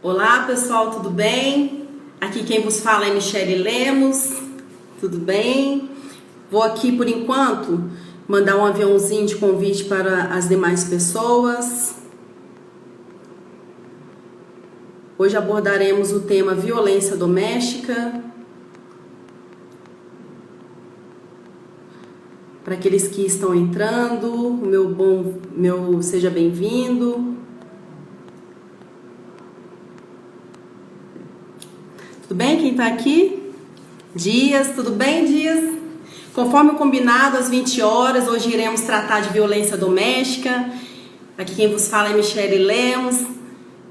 Olá pessoal, tudo bem? Aqui quem vos fala é Michele Lemos, tudo bem? Vou aqui por enquanto mandar um aviãozinho de convite para as demais pessoas. Hoje abordaremos o tema violência doméstica. Para aqueles que estão entrando, seja bem-vindo. Tudo bem? Quem está aqui? Dias, tudo bem, Dias? Conforme o combinado, às 20 horas, hoje iremos tratar de violência doméstica. Aqui quem vos fala é Michele Lemos,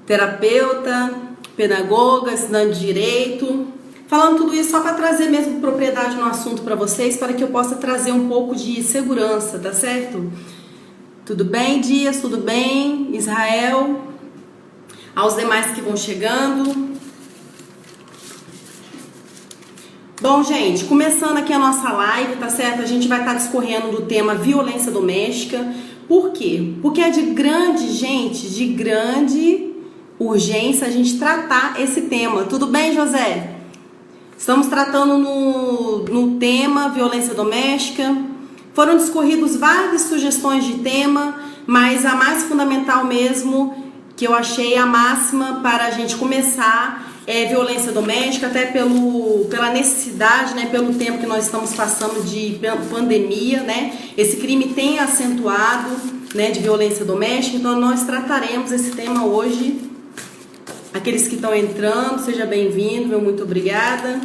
terapeuta, pedagoga, estudante de direito. Falando tudo isso só para trazer mesmo propriedade no assunto para vocês, para que eu possa trazer um pouco de segurança, tá certo? Tudo bem, Dias? Tudo bem? Israel? Aos demais que vão chegando. Bom, gente, começando aqui a nossa live, tá certo? A gente vai estar discorrendo do tema violência doméstica. Por quê? Porque é de grande urgência a gente tratar esse tema. Tudo bem, José? Estamos tratando no tema violência doméstica. Foram discorridos várias sugestões de tema, mas a mais fundamental mesmo, que eu achei a máxima para a gente começar, é violência doméstica, até pela necessidade, né, pelo tempo que nós estamos passando de pandemia, né? Esse crime tem acentuado, né, de violência doméstica, então nós trataremos esse tema hoje. Aqueles que estão entrando, seja bem-vindo, meu muito obrigada.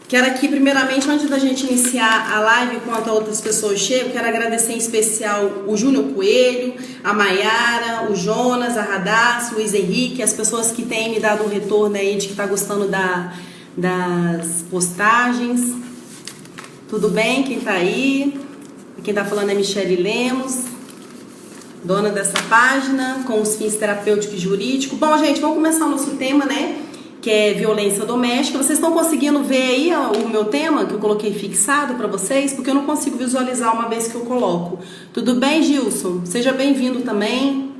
Quero aqui, primeiramente, antes da gente iniciar a live, enquanto outras pessoas chegam, quero agradecer em especial o Júnior Coelho, a Maiara, o Jonas, a Radassa, o Luiz Henrique, as pessoas que têm me dado um retorno aí de que está gostando das postagens. Tudo bem? Quem está aí? Quem está falando é Michele Lemos, dona dessa página, com os fins terapêuticos e jurídicos. Bom, gente, vamos começar o nosso tema, né? Que é violência doméstica. Vocês estão conseguindo ver aí o meu tema que eu coloquei fixado para vocês? Porque eu não consigo visualizar uma vez que eu coloco. Tudo bem, Gilson? Seja bem-vindo também.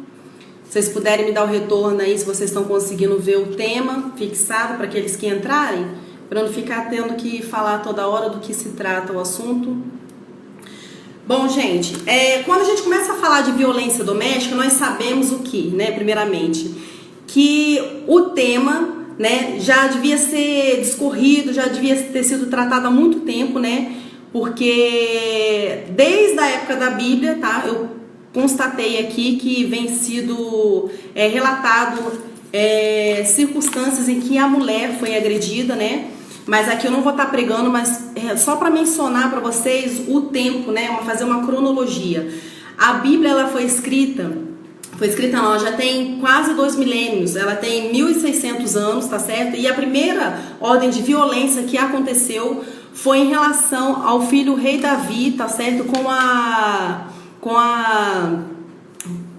Se vocês puderem me dar o retorno aí, se vocês estão conseguindo ver o tema fixado para aqueles que entrarem, para não ficar tendo que falar toda hora do que se trata o assunto. Bom, gente, quando a gente começa a falar de violência doméstica, nós sabemos o que, né? Primeiramente, que o tema, né, já devia ser discorrido, já devia ter sido tratado há muito tempo, né? Porque desde a época da Bíblia, tá? Eu constatei aqui que vem sido relatado circunstâncias em que a mulher foi agredida, né? Mas aqui eu não vou estar pregando, mas só para mencionar para vocês o tempo, né? Fazer uma cronologia. A Bíblia, ela foi escrita não, ela já tem quase 2 milênios, ela tem 1.600 anos, tá certo? E a primeira ordem de violência que aconteceu foi em relação ao filho rei Davi, tá certo?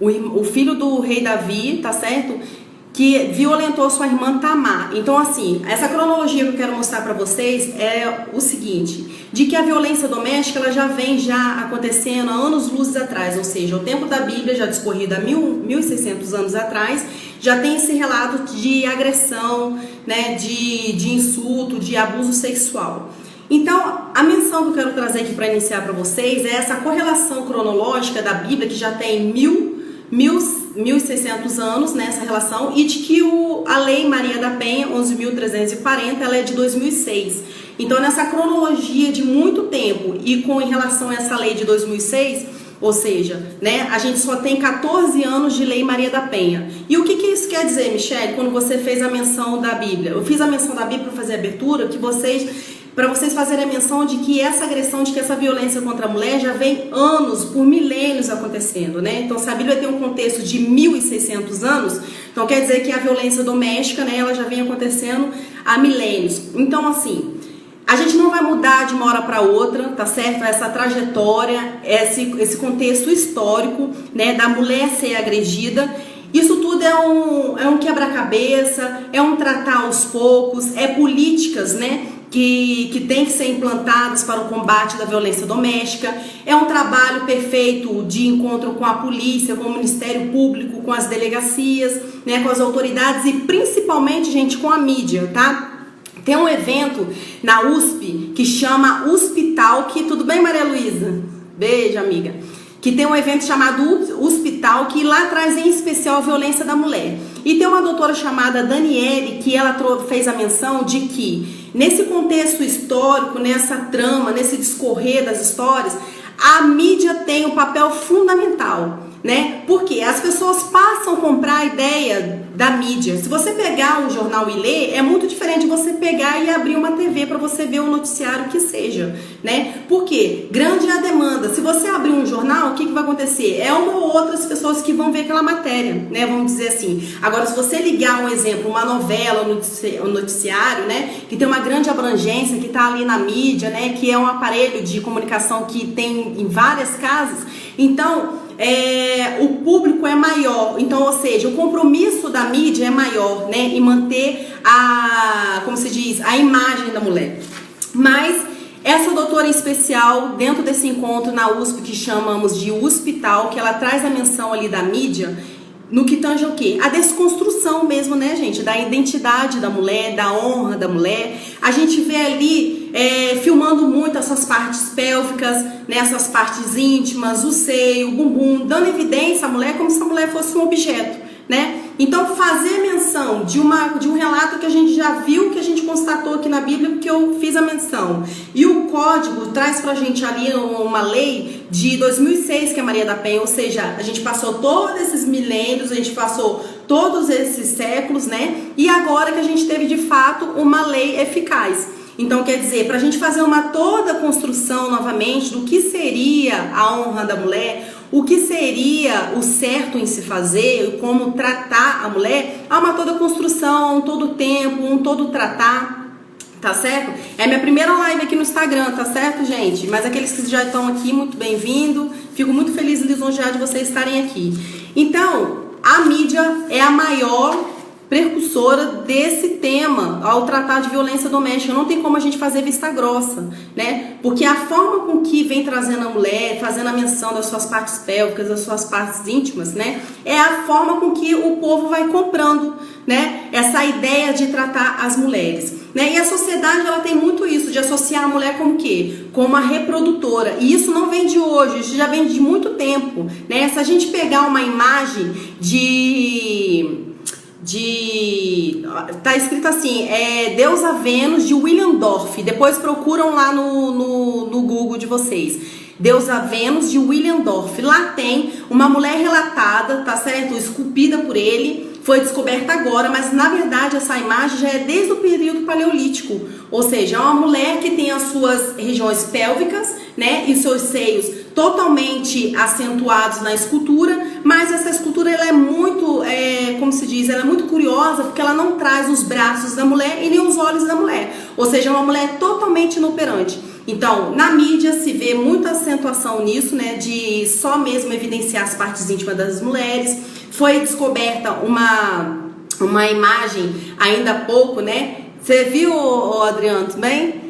O filho do rei Davi, tá certo? Que violentou sua irmã Tamar. Então, assim, essa cronologia que eu quero mostrar para vocês é o seguinte, de que a violência doméstica ela já vem acontecendo há anos-luzes atrás, ou seja, o tempo da Bíblia já discorrido há 1.600 anos atrás, já tem esse relato de agressão, né, de insulto, de abuso sexual. Então, a menção que eu quero trazer aqui para iniciar para vocês é essa correlação cronológica da Bíblia, que já tem 1.600 anos nessa relação, e de que a Lei Maria da Penha 11.340 ela é de 2006. Então, nessa cronologia de muito tempo e em relação a essa lei de 2006, ou seja, né, a gente só tem 14 anos de Lei Maria da Penha. E o que isso quer dizer, Michele, quando você fez a menção da Bíblia? Eu fiz a menção da Bíblia para fazer a abertura, para vocês fazerem a menção de que essa agressão, de que essa violência contra a mulher já vem anos, por milênios acontecendo, né? Então, se a Bíblia tem um contexto de 1.600 anos, então quer dizer que a violência doméstica, né, ela já vem acontecendo há milênios. Então, assim, a gente não vai mudar de uma hora para outra, tá certo? Essa trajetória, esse contexto histórico, né, da mulher ser agredida. Isso tudo é um quebra-cabeça, é um tratar aos poucos, políticas, né, que tem que ser implantadas para o combate da violência doméstica. É um trabalho perfeito de encontro com a polícia, com o Ministério Público, com as delegacias, né, com as autoridades e principalmente, gente, com a mídia, tá? Tem um evento na USP que chama USPtalk. Tudo bem, Maria Luísa? Beijo, amiga. Que tem um evento chamado USPtalk que lá traz em especial a violência da mulher. E tem uma doutora chamada Daniele que ela fez a menção de que nesse contexto histórico, nessa trama, nesse discorrer das histórias, a mídia tem um papel fundamental, né? Porque as pessoas passam a comprar a ideia da mídia. Se você pegar um jornal e ler, é muito diferente de você pegar e abrir uma TV para você ver um noticiário que seja, né? Porque grande é a demanda. Se você abrir um jornal, o que vai acontecer? É uma ou outras pessoas que vão ver aquela matéria, né? Vamos dizer assim. Agora, se você ligar um exemplo, uma novela, um noticiário, né? Que tem uma grande abrangência, que está ali na mídia, né? Que é um aparelho de comunicação que tem em várias casas. Então, o público é maior, então, ou seja, o compromisso da mídia é maior, né, em manter como se diz, a imagem da mulher. Mas essa doutora em especial, dentro desse encontro na USP, que chamamos de USPtalk, que ela traz a menção ali da mídia, no que tange o quê? A desconstrução mesmo, né, gente? Da identidade da mulher, da honra da mulher. A gente vê ali filmando muito essas partes pélvicas, né, essas partes íntimas, o seio, o bumbum, dando evidência à mulher como se a mulher fosse um objeto, né? Então, fazer menção de um relato que a gente já viu, que a gente constatou aqui na Bíblia, que eu fiz a menção. E o código traz pra gente ali uma lei de 2006, que é Maria da Penha, ou seja, a gente passou todos esses milênios, a gente passou todos esses séculos, né? E agora que a gente teve, de fato, uma lei eficaz. Então, quer dizer, para a gente fazer uma toda construção novamente do que seria a honra da mulher, o que seria o certo em se fazer, como tratar a mulher, há uma toda construção, um todo tempo, um todo tratar, tá certo? É a minha primeira live aqui no Instagram, tá certo, gente? Mas aqueles que já estão aqui, muito bem-vindo. Fico muito feliz e lisonjeada de vocês estarem aqui. Então, a mídia é a maior precursora desse tema ao tratar de violência doméstica. Não tem como a gente fazer vista grossa, né? Porque a forma com que vem trazendo a mulher, fazendo a menção das suas partes pélvicas, das suas partes íntimas, né? É a forma com que o povo vai comprando, né? Essa ideia de tratar as mulheres, né? E a sociedade, ela tem muito isso, de associar a mulher como o quê? Como uma reprodutora. E isso não vem de hoje, isso já vem de muito tempo, né? Se a gente pegar uma imagem tá escrito assim, Deusa Vênus, de William Dorff. Depois procuram lá no Google de vocês. Deusa Vênus, de William Dorff. Lá tem uma mulher relatada, tá certo? Esculpida por ele. Foi descoberta agora, mas na verdade essa imagem já é desde o período paleolítico. Ou seja, é uma mulher que tem as suas regiões pélvicas, né, e seus seios totalmente acentuados na escultura, mas essa escultura ela é muito, como se diz, ela é muito curiosa porque ela não traz os braços da mulher e nem os olhos da mulher. Ou seja, é uma mulher totalmente inoperante. Então, na mídia se vê muita acentuação nisso, né, de só mesmo evidenciar as partes íntimas das mulheres. Foi descoberta uma imagem ainda há pouco, né? Você viu, Adriano, também?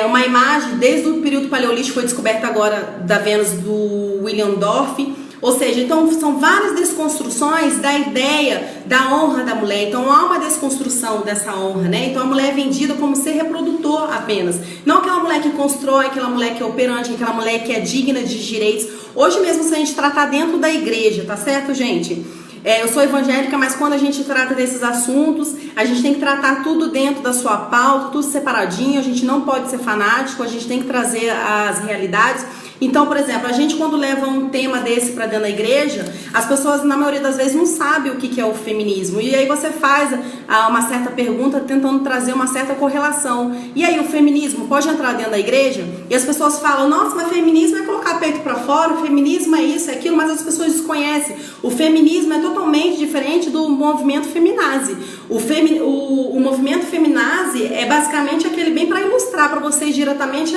Uma imagem desde o período paleolítico, foi descoberta agora da Vênus do William Dorff. Ou seja, então são várias desconstruções da ideia da honra da mulher. Então há uma desconstrução dessa honra, né? Então a mulher é vendida como ser reprodutor apenas. Não aquela mulher que constrói, aquela mulher que é operante, aquela mulher que é digna de direitos. Hoje mesmo, se a gente tratar dentro da igreja, tá certo, gente? Eu sou evangélica, mas quando a gente trata desses assuntos, a gente tem que tratar tudo dentro da sua pauta, tudo separadinho, a gente não pode ser fanático, a gente tem que trazer as realidades. Então, por exemplo, a gente quando leva um tema desse para dentro da igreja, as pessoas na maioria das vezes não sabem o que é o feminismo. E aí você faz uma certa pergunta tentando trazer uma certa correlação. E aí o feminismo pode entrar dentro da igreja? E as pessoas falam, nossa, mas feminismo é colocar peito para fora, o feminismo é isso, é aquilo, mas as pessoas desconhecem. O feminismo é totalmente diferente do movimento feminazi. O movimento feminazi é basicamente aquele, bem para ilustrar para vocês diretamente,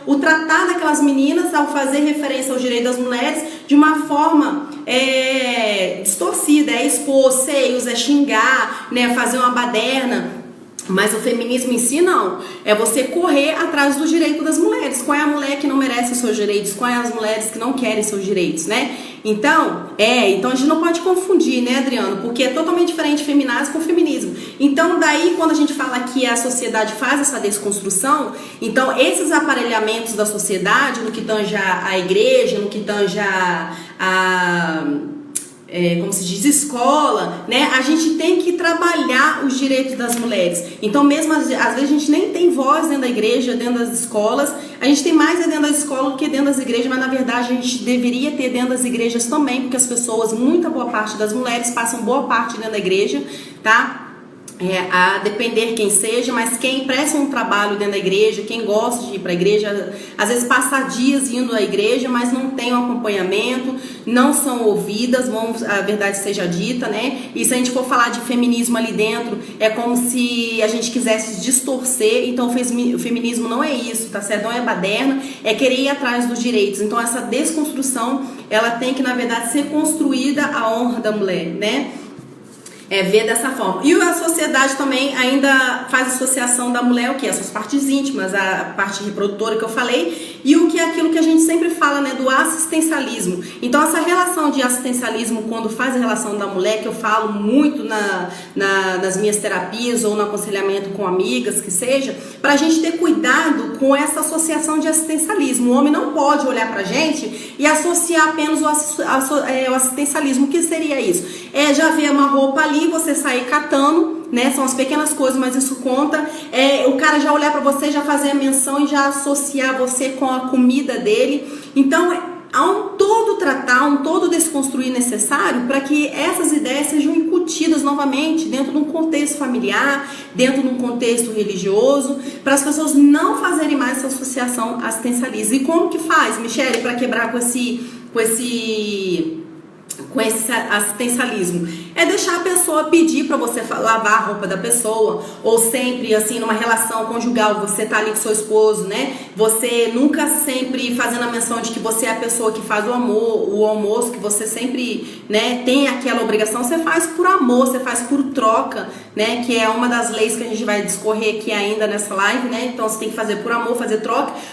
o tratar daquelas meninas ao fazer referência aos direitos das mulheres de uma forma distorcida, expor seios, xingar, né, fazer uma baderna. Mas o feminismo em si não, é você correr atrás do direito das mulheres. Qual é a mulher que não merece os seus direitos? Qual é as mulheres que não querem seus direitos, né? Então a gente não pode confundir, né, Adriano? Porque é totalmente diferente feminazis com feminismo. Então daí quando a gente fala que a sociedade faz essa desconstrução, então esses aparelhamentos da sociedade, no que tange a igreja, no que tange como se diz, escola, né? A gente tem que trabalhar os direitos das mulheres. Então, mesmo às vezes a gente nem tem voz dentro da igreja, dentro das escolas. A gente tem mais dentro da escola do que dentro das igrejas, mas na verdade a gente deveria ter dentro das igrejas também, porque as pessoas, muita boa parte das mulheres passam boa parte dentro da igreja, tá? A depender quem seja, mas quem presta um trabalho dentro da igreja, quem gosta de ir para a igreja, às vezes passa dias indo à igreja, mas não tem um acompanhamento, não são ouvidas, a verdade seja dita, né? E se a gente for falar de feminismo ali dentro, é como se a gente quisesse distorcer. Então o feminismo não é isso, tá certo? Não é baderna, é querer ir atrás dos direitos. Então essa desconstrução, ela tem que, na verdade, ser construída a honra da mulher, né? Ver dessa forma. E a sociedade também ainda faz associação da mulher, o que? As suas partes íntimas, a parte reprodutora que eu falei, e o que é aquilo que a gente sempre fala, né, do assistencialismo. Então essa relação de assistencialismo, quando faz a relação da mulher, que eu falo muito nas minhas terapias ou no aconselhamento com amigas, que seja, pra gente ter cuidado com essa associação de assistencialismo. O homem não pode olhar pra gente e associar apenas o assistencialismo. O que seria isso? Já ver uma roupa ali, você sair catando, né? São as pequenas coisas, mas isso conta. O cara já olhar pra você, já fazer a menção e já associar você com a comida dele. Então há um todo desconstruir necessário para que essas ideias sejam incutidas novamente dentro de um contexto familiar, dentro de um contexto religioso, para as pessoas não fazerem mais essa associação assistencialista. E como que faz, Michele, para quebrar com esse assistencialismo? É deixar a pessoa pedir para você lavar a roupa da pessoa, ou sempre assim numa relação conjugal, você tá ali com seu esposo, né? Você nunca sempre fazendo a menção de que você é a pessoa que faz o almoço, que você sempre, né, tem aquela obrigação. Você faz por amor, você faz por troca, né? Que é uma das leis que a gente vai discorrer aqui ainda nessa live, né? Então você tem que fazer por amor, fazer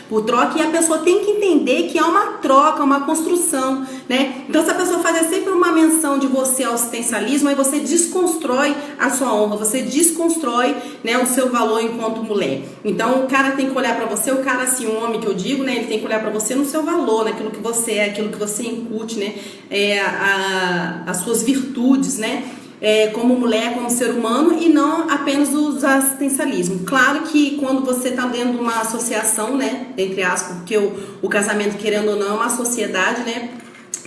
por troca, e a pessoa tem que entender que é uma troca, uma construção, né? Então se a pessoa fazer sempre uma menção de você ao assistencialismo, aí você desconstrói a sua honra, você desconstrói, né, o seu valor enquanto mulher. Então o cara tem que olhar pra você, o cara assim, um homem que eu digo, né, ele tem que olhar pra você no seu valor, naquilo que você é, aquilo que você incute, né, as suas virtudes, né, como mulher, como ser humano, e não apenas os assistencialismo. Claro que quando você está dentro de uma associação, né, entre aspas, porque o casamento, querendo ou não, é uma sociedade, né,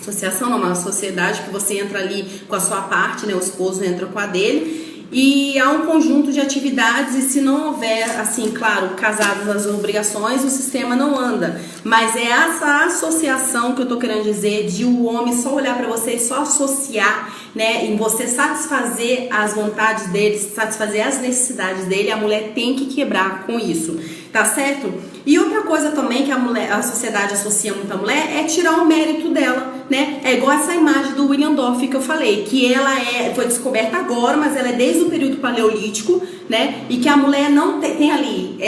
associação não, uma sociedade que você entra ali com a sua parte, né, o esposo entra com a dele, e há um conjunto de atividades, e se não houver, assim, claro, casados as obrigações, o sistema não anda. Mas é essa associação que eu tô querendo dizer, de o homem só olhar para você e só associar, né, em você satisfazer as vontades dele, satisfazer as necessidades dele. A mulher tem que quebrar com isso, tá certo? E outra coisa também que a sociedade associa muito à mulher é tirar o mérito dela, né? É igual essa imagem do William Dorff que eu falei, que ela foi descoberta agora, mas ela é desde o período paleolítico, né? E que a mulher não tem ali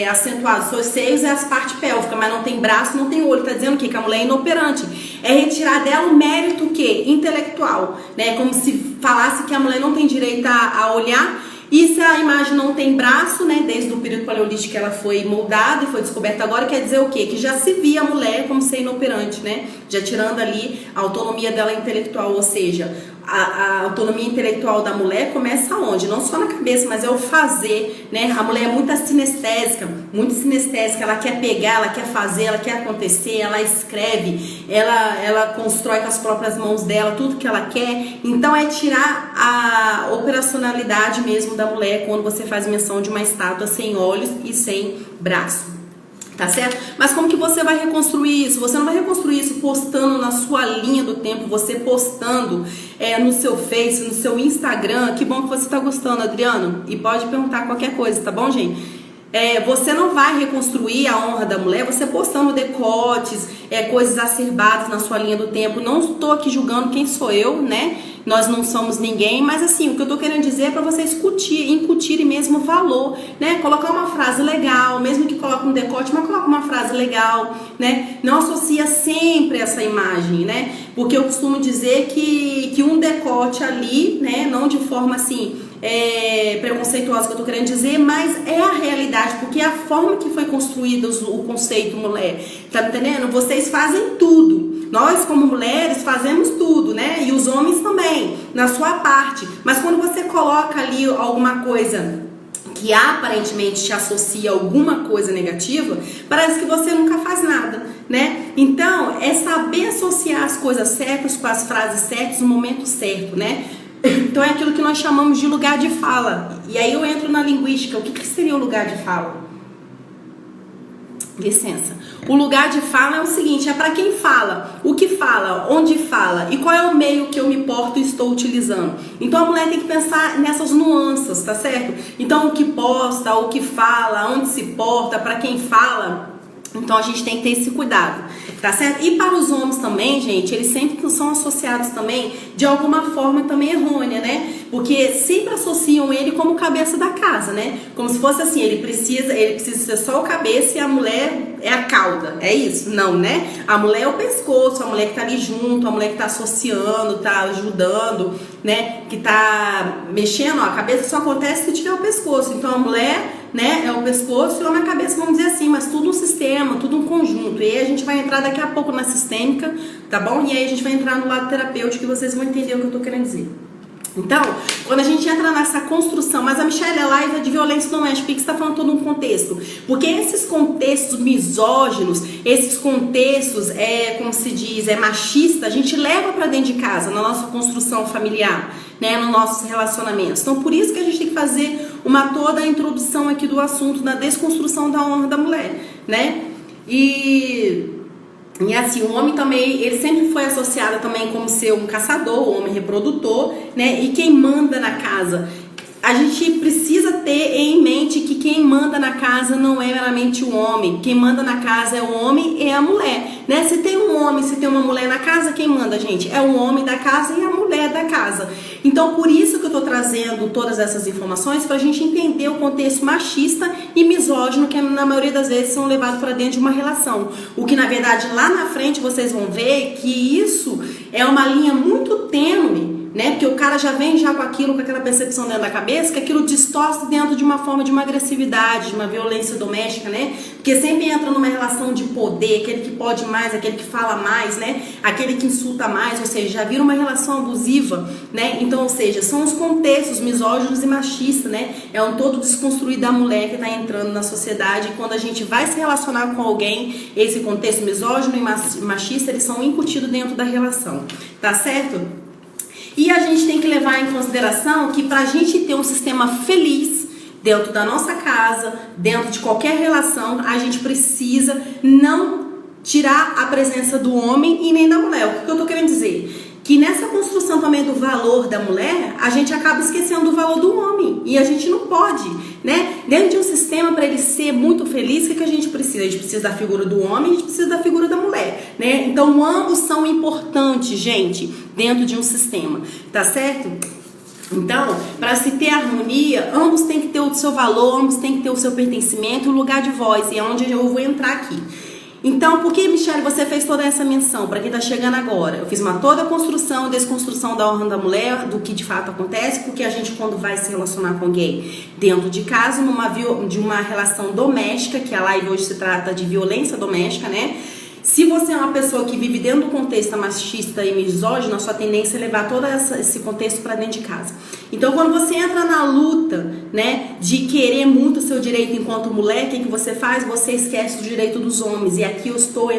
acentuado seus seios e as partes pélvicas, mas não tem braço, não tem olho. Tá dizendo o quê? Que a mulher é inoperante. É retirar dela o mérito o quê? Intelectual, né? Como se falasse que a mulher não tem direito a olhar. E se a imagem não tem braço, né, desde o período paleolítico que ela foi moldada e foi descoberta agora, quer dizer o quê? Que já se via a mulher como ser inoperante, né? Já tirando ali a autonomia dela intelectual, ou seja, a autonomia intelectual da mulher começa onde? Não só na cabeça, mas é o fazer, né? A mulher é muito sinestésica, ela quer pegar, ela quer fazer, ela quer acontecer, ela escreve, ela constrói com as próprias mãos dela tudo que ela quer. Então é tirar a operacionalidade mesmo da mulher quando você faz menção de uma estátua sem olhos e sem braço. Tá certo? Mas como que você vai reconstruir isso? Você não vai reconstruir isso postando na sua linha do tempo, você postando no seu Face, no seu Instagram. Que bom que você tá gostando, Adriano. E pode perguntar qualquer coisa, tá bom, gente? Você não vai reconstruir a honra da mulher você postando decotes, coisas acerbadas na sua linha do tempo. Não estou aqui julgando quem sou eu, né? nós não somos ninguém, mas assim, o que eu tô querendo dizer é para vocês incutirem mesmo valor, né? Colocar uma frase legal, mesmo que coloque um decote, mas coloca uma frase legal, né? Não associa sempre essa imagem, né? Porque eu costumo dizer que um decote ali, né? Não de forma assim preconceituosa que eu tô querendo dizer, mas é a realidade, porque é a forma que foi construído o conceito mulher, tá me entendendo? Vocês fazem tudo, nós como mulheres fazemos tudo, né? E os homens também, na sua parte, mas quando você coloca ali alguma coisa que aparentemente te associa a alguma coisa negativa, parece que você nunca faz nada, né? Então, é saber associar as coisas certas com as frases certas no momento certo, né? Então é aquilo que nós chamamos de lugar de fala. E aí eu entro na linguística. O que seria o lugar de fala? Licença. O lugar de fala é o seguinte, é para quem fala, o que fala, onde fala e qual é o meio que eu me porto e estou utilizando. Então a mulher tem que pensar nessas nuances, tá certo? Então o que posta, o que fala, onde se porta, para quem fala. Então a gente tem que ter esse cuidado, tá certo? E para os homens também, gente, eles sempre são associados também de alguma forma também errônea, né? Porque sempre associam ele como cabeça da casa, né? Como se fosse assim, ele precisa ser só o cabeça e a mulher é a cauda, é isso? Não, né? A mulher é o pescoço, a mulher que tá ali junto, a mulher que tá associando, tá ajudando, né? Que tá mexendo, ó, a cabeça só acontece se tiver o pescoço. Então a mulher, né, é o pescoço e o homem é a cabeça, vamos dizer assim, mas tudo um sistema, tudo um conjunto. E aí a gente vai entrar daqui a pouco na sistêmica, tá bom? E aí a gente vai entrar no lado terapêutico e vocês vão entender o que eu tô querendo dizer. Então, quando a gente entra nessa construção, mas a Michelle Live é de violência doméstica, por que você está falando todo um contexto? Porque esses contextos misóginos, esses contextos, como se diz, machista, a gente leva para dentro de casa, na nossa construção familiar, né, nos nossos relacionamentos. Então, por isso que a gente tem que fazer toda a introdução aqui do assunto da desconstrução da honra da mulher, né? E assim, o homem também, ele sempre foi associado também como ser um caçador, um homem reprodutor, né? E quem manda na casa. A gente precisa ter em mente que quem manda na casa não é meramente o homem. Quem manda na casa é o homem e a mulher, né? Se tem um homem, se tem uma mulher na casa, quem manda, gente? É o homem da casa e a mulher da casa. Então, por isso que eu tô trazendo todas essas informações, pra gente entender o contexto machista e misógino que na maioria das vezes são levados para dentro de uma relação. O que, na verdade, lá na frente vocês vão ver que isso é uma linha muito tênue, né? Porque o cara já vem com aquilo, com aquela percepção dentro da cabeça, que aquilo distorce dentro de uma forma de uma agressividade, de uma violência doméstica, né? Porque sempre entra numa relação de poder, aquele que pode mais, aquele que fala mais, né? Aquele que insulta mais, ou seja, já vira uma relação abusiva, né? Então, ou seja, são os contextos misóginos e machistas, né? É um todo desconstruído da mulher que está entrando na sociedade, e quando a gente vai se relacionar com alguém, esse contexto misógino e machista, eles são incutidos dentro da relação, tá certo? E a gente tem que levar em consideração que para a gente ter um sistema feliz dentro da nossa casa, dentro de qualquer relação, a gente precisa não tirar a presença do homem e nem da mulher. O que eu tô querendo dizer? Que nessa construção também do valor da mulher, a gente acaba esquecendo do valor do homem. E a gente não pode, né? Dentro de um sistema, para ele ser muito feliz, o que a gente precisa? A gente precisa da figura do homem, a gente precisa da figura da mulher, né? Então, ambos são importantes, gente, dentro de um sistema, tá certo? Então, para se ter harmonia, ambos têm que ter o seu valor, ambos têm que ter o seu pertencimento e o lugar de voz, e é onde eu vou entrar aqui. Então, por que, Michelle, você fez toda essa menção? Para quem está chegando agora, eu fiz toda a construção, desconstrução da honra da mulher, do que de fato acontece, porque a gente, quando vai se relacionar com alguém dentro de casa, de uma relação doméstica, que a live hoje se trata de violência doméstica, né? Se você é uma pessoa que vive dentro do contexto machista e misógino, a sua tendência é levar todo esse contexto para dentro de casa. Então, quando você entra na luta, né, de querer muito o seu direito enquanto mulher, o que você faz? Você esquece o direito dos homens. E aqui eu estou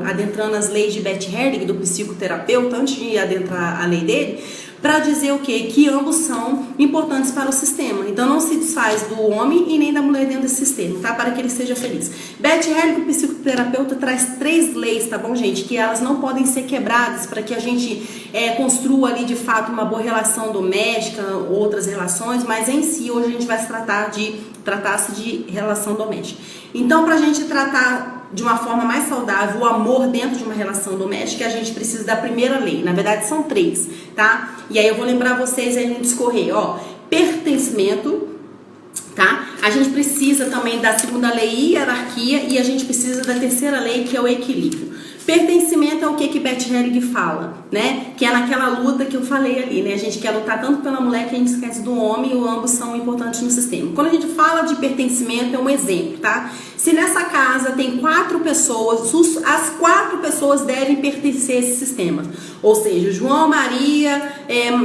adentrando as leis de Bert Helling, do psicoterapeuta, antes de adentrar a lei dele, para dizer o quê? Que ambos são importantes para o sistema. Então não se desfaz do homem e nem da mulher dentro desse sistema, tá? Para que ele seja feliz. Bert Helling, o psicoterapeuta, traz 3 leis, tá bom, gente? Que elas não podem ser quebradas para que a gente construa ali de fato uma boa relação doméstica, outras relações, mas em si hoje a gente vai se tratar de relação doméstica. Então, para a gente tratar de uma forma mais saudável o amor dentro de uma relação doméstica, a gente precisa da primeira lei. Na verdade, são 3, tá? E aí eu vou lembrar vocês aí no discorrer, ó. Pertencimento, tá? A gente precisa também da segunda lei, hierarquia, e a gente precisa da terceira lei, que é o equilíbrio. Pertencimento é o que Beth Helling fala, né? Que é naquela luta que eu falei ali, né? A gente quer lutar tanto pela mulher que a gente esquece do homem, e ambos são importantes no sistema. Quando a gente fala de pertencimento, é um exemplo, tá? Se nessa casa tem 4 pessoas, as 4 pessoas devem pertencer a esse sistema. Ou seja, João, Maria,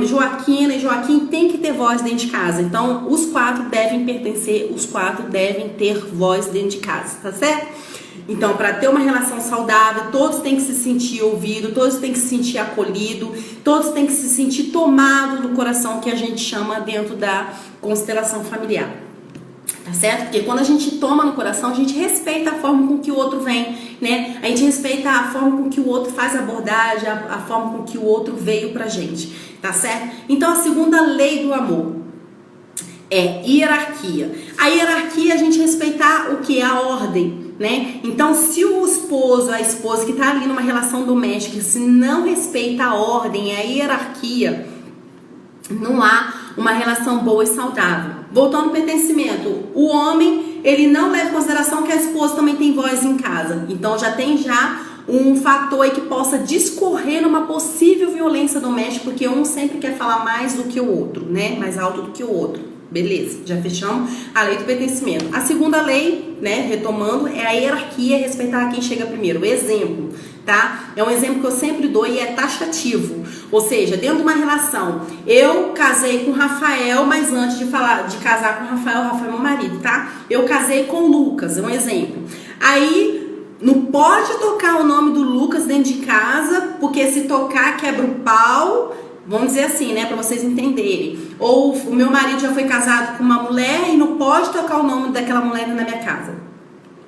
Joaquina e Joaquim tem que ter voz dentro de casa. Então, os 4 devem pertencer, os 4 devem ter voz dentro de casa, tá certo? Então, para ter uma relação saudável, todos têm que se sentir ouvido, todos têm que se sentir acolhido, todos têm que se sentir tomado no coração, que a gente chama dentro da constelação familiar. Tá certo? Porque quando a gente toma no coração, a gente respeita a forma com que o outro vem, né? A gente respeita a forma com que o outro faz a abordagem, a forma com que o outro veio pra gente, tá certo? Então, a segunda lei do amor é hierarquia. A hierarquia é a gente respeitar o que é a ordem, né? Então, se o esposo, a esposa que está ali numa relação doméstica, se não respeita a ordem, a hierarquia, não há uma relação boa e saudável. Voltando ao pertencimento, o homem, ele não leva em consideração que a esposa também tem voz em casa. Então, já tem um fator aí que possa discorrer numa possível violência doméstica, porque um sempre quer falar mais do que o outro, né? Mais alto do que o outro. Beleza, já fechamos a lei do pertencimento. A segunda lei, né, retomando, é a hierarquia, respeitar quem chega primeiro. Exemplo, tá? É um exemplo que eu sempre dou e é taxativo. Ou seja, dentro de uma relação, eu casei com o Rafael, mas antes de casar com o Rafael é meu marido, tá? Eu casei com o Lucas, é um exemplo. Aí, não pode tocar o nome do Lucas dentro de casa, porque se tocar quebra o pau. Vamos dizer assim, né, para vocês entenderem. Ou o meu marido já foi casado com uma mulher e não pode tocar o nome daquela mulher na minha casa.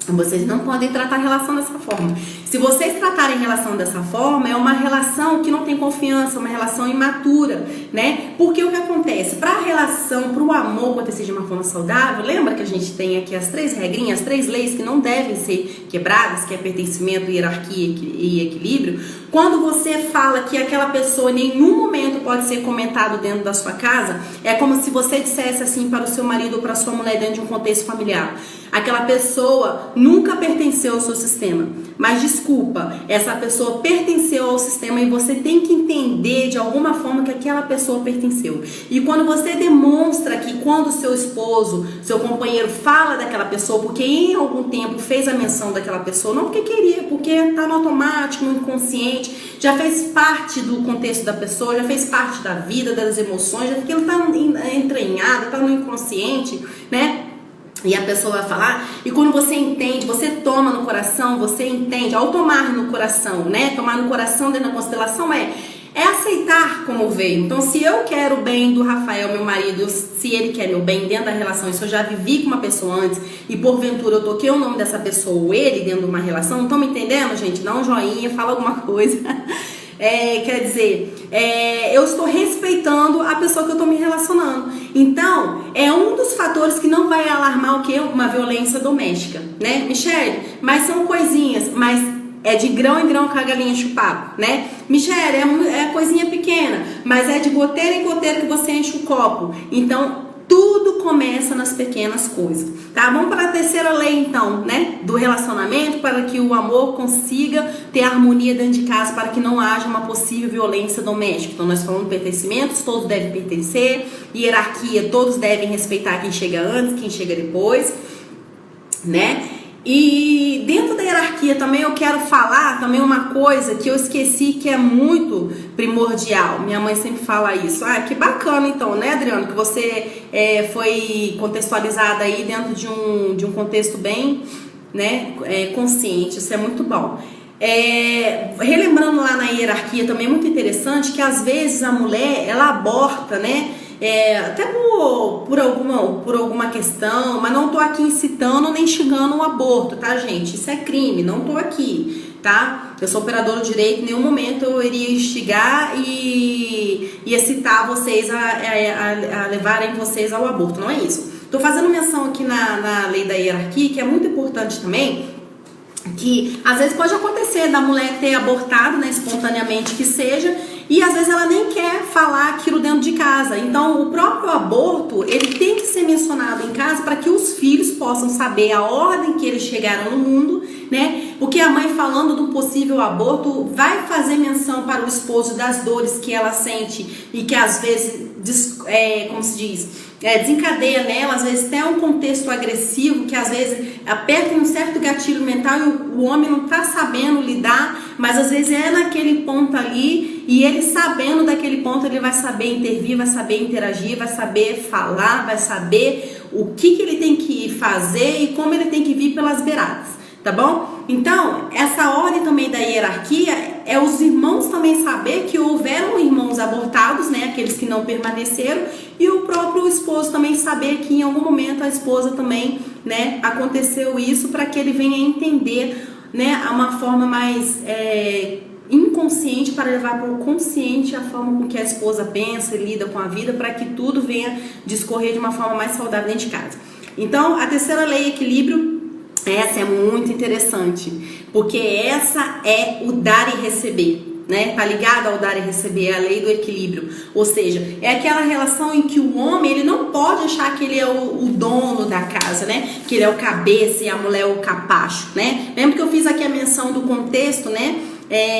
Vocês não podem tratar a relação dessa forma. Se vocês tratarem a relação dessa forma, é uma relação que não tem confiança, uma relação imatura, né? Porque o que acontece? Para a relação, para o amor acontecer de uma forma saudável, lembra que a gente tem aqui as 3 regrinhas, as 3 leis que não devem ser quebradas, que é pertencimento, hierarquia e equilíbrio? Quando você fala que aquela pessoa em nenhum momento pode ser comentado dentro da sua casa, é como se você dissesse assim para o seu marido ou para a sua mulher dentro de um contexto familiar: aquela pessoa nunca pertenceu ao seu sistema, mas desculpa, essa pessoa pertenceu ao sistema e você tem que entender de alguma forma que aquela pessoa pertenceu. E quando você demonstra que quando seu esposo, seu companheiro fala daquela pessoa, porque em algum tempo fez a menção daquela pessoa, não porque queria, porque tá no automático, no inconsciente, já fez parte do contexto da pessoa, já fez parte da vida, das emoções, já aquilo tá entranhado, tá no inconsciente, né? E a pessoa vai falar, e quando você entende, você toma no coração, você entende, ao tomar no coração, né? Tomar no coração dentro da constelação é aceitar como veio. Então, se eu quero o bem do Rafael, meu marido, se ele quer meu bem dentro da relação, e se eu já vivi com uma pessoa antes, e porventura eu toquei o nome dessa pessoa ou ele dentro de uma relação, estão me entendendo, gente? Dá um joinha, fala alguma coisa. Quer dizer, eu estou respeitando a pessoa que eu estou me relacionando. Então, é um dos fatores que não vai alarmar o que? Uma violência doméstica, né, Michele? Mas são coisinhas, mas é de grão em grão que a galinha chupava, né? Michele, é coisinha pequena, mas é de goteira em goteira que você enche o copo. Então, tudo começa nas pequenas coisas, tá? Vamos para a terceira lei, então, né? Do relacionamento, para que o amor consiga ter harmonia dentro de casa, para que não haja uma possível violência doméstica. Então, nós falamos de pertencimentos, todos devem pertencer. Hierarquia, todos devem respeitar quem chega antes, quem chega depois, né? E dentro da hierarquia também eu quero falar também uma coisa que eu esqueci, que é muito primordial. Minha mãe sempre fala isso. Ah, que bacana então, né, Adriano? Que você foi contextualizada aí dentro de um contexto bem, né, consciente. Isso é muito bom. Relembrando lá na hierarquia também é muito interessante que às vezes a mulher, ela aborta, né? Até por alguma questão, mas não tô aqui incitando nem xingando o aborto, tá, gente? Isso é crime, não tô aqui, tá? Eu sou operadora de direito, em nenhum momento eu iria instigar e excitar vocês a levarem vocês ao aborto, não é isso. Tô fazendo menção aqui na lei da hierarquia, que é muito importante também, que às vezes pode acontecer da mulher ter abortado, né, espontaneamente que seja, e às vezes ela nem quer falar aquilo dentro de casa. Então o próprio aborto, ele tem que ser mencionado em casa para que os filhos possam saber a ordem que eles chegaram no mundo, né? Porque a mãe falando do possível aborto vai fazer menção para o esposo das dores que ela sente e que às vezes, como se diz, desencadeia nela, às vezes até um contexto agressivo que às vezes aperta um certo gatilho mental e o homem não está sabendo lidar, mas às vezes é naquele ponto ali, e ele sabendo daquele ponto ele vai saber intervir, vai saber interagir, vai saber falar, vai saber o que ele tem que fazer e como ele tem que vir pelas beiradas, tá bom? Então, essa ordem também da hierarquia é os irmãos também saber que houveram irmãos abortados, né, aqueles que não permaneceram, e o próprio esposo também saber que em algum momento a esposa também, né, aconteceu isso, para que ele venha entender, né, uma forma mais inconsciente para levar para o consciente a forma com que a esposa pensa e lida com a vida, para que tudo venha discorrer de uma forma mais saudável dentro de casa. Então, a terceira lei, equilíbrio, essa é muito interessante, porque essa é o dar e receber, né? Tá ligado ao dar e receber, é a lei do equilíbrio. Ou seja, é aquela relação em que o homem, ele não pode achar que ele é o dono da casa, né? Que ele é o cabeça e a mulher é o capacho, né? Lembra que eu fiz aqui a menção do contexto, né?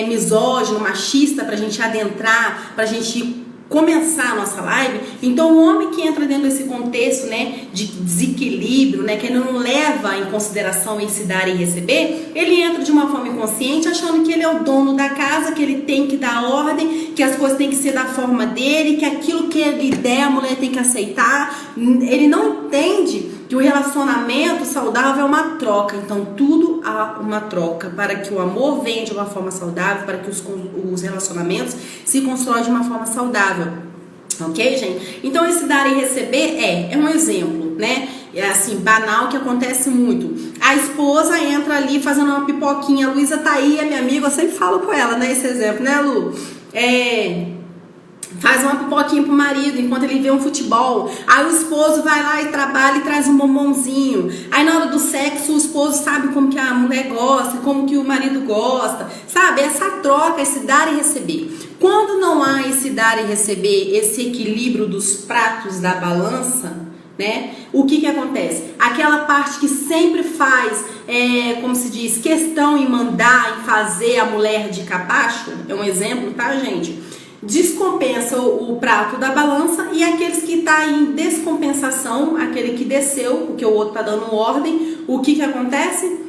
Misógino, machista, pra gente adentrar, pra gente começar a nossa live. Então o homem que entra dentro desse contexto, né, de desequilíbrio, né, que ele não leva em consideração esse dar e receber, ele entra de uma forma inconsciente achando que ele é o dono da casa, que ele tem que dar ordem, que as coisas têm que ser da forma dele, que aquilo que ele der a mulher tem que aceitar. Ele não entende que o relacionamento saudável é uma troca. Então tudo há uma troca para que o amor venha de uma forma saudável, para que os relacionamentos se constroem de uma forma saudável. Ok, gente? Então esse dar e receber é um exemplo, né? É assim, banal, que acontece muito. A esposa entra ali fazendo uma pipoquinha. A Luísa tá aí, é minha amiga, eu sempre falo com ela, né? Esse exemplo, né, Lu? Faz uma pipoquinha pro marido enquanto ele vê um futebol. Aí o esposo vai lá e trabalha e traz um bombonzinho. Aí na hora do sexo o esposo sabe como que a mulher gosta, como que o marido gosta. Sabe? Essa troca, esse dar e receber. Quando não há esse dar e receber, esse equilíbrio dos pratos da balança, né? O que acontece? Aquela parte que sempre faz, como se diz, questão em mandar, em fazer a mulher de capacho, é um exemplo, tá, gente? Descompensa o prato da balança, e aqueles que tá em descompensação, aquele que desceu, porque o outro tá dando ordem, o que acontece?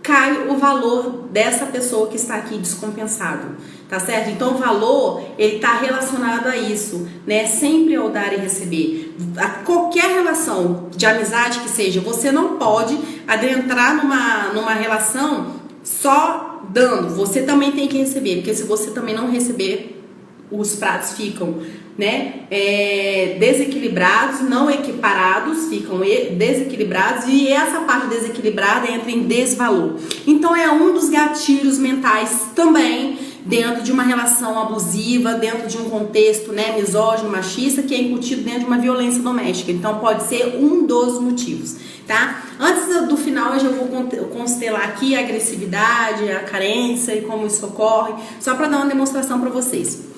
Cai o valor dessa pessoa que está aqui descompensado, tá certo? Então o valor, ele tá relacionado a isso, né? Sempre ao dar e receber. A qualquer relação de amizade que seja, você não pode adentrar numa relação só dando, você também tem que receber, porque se você também não receber, os pratos ficam, né, desequilibrados, não equiparados, ficam desequilibrados, e essa parte desequilibrada entra em desvalor. Então é um dos gatilhos mentais também dentro de uma relação abusiva, dentro de um contexto, né, misógino, machista, que é incutido dentro de uma violência doméstica. Então pode ser um dos motivos, tá? Antes do final eu já vou constelar aqui a agressividade, a carência e como isso ocorre, só para dar uma demonstração para vocês.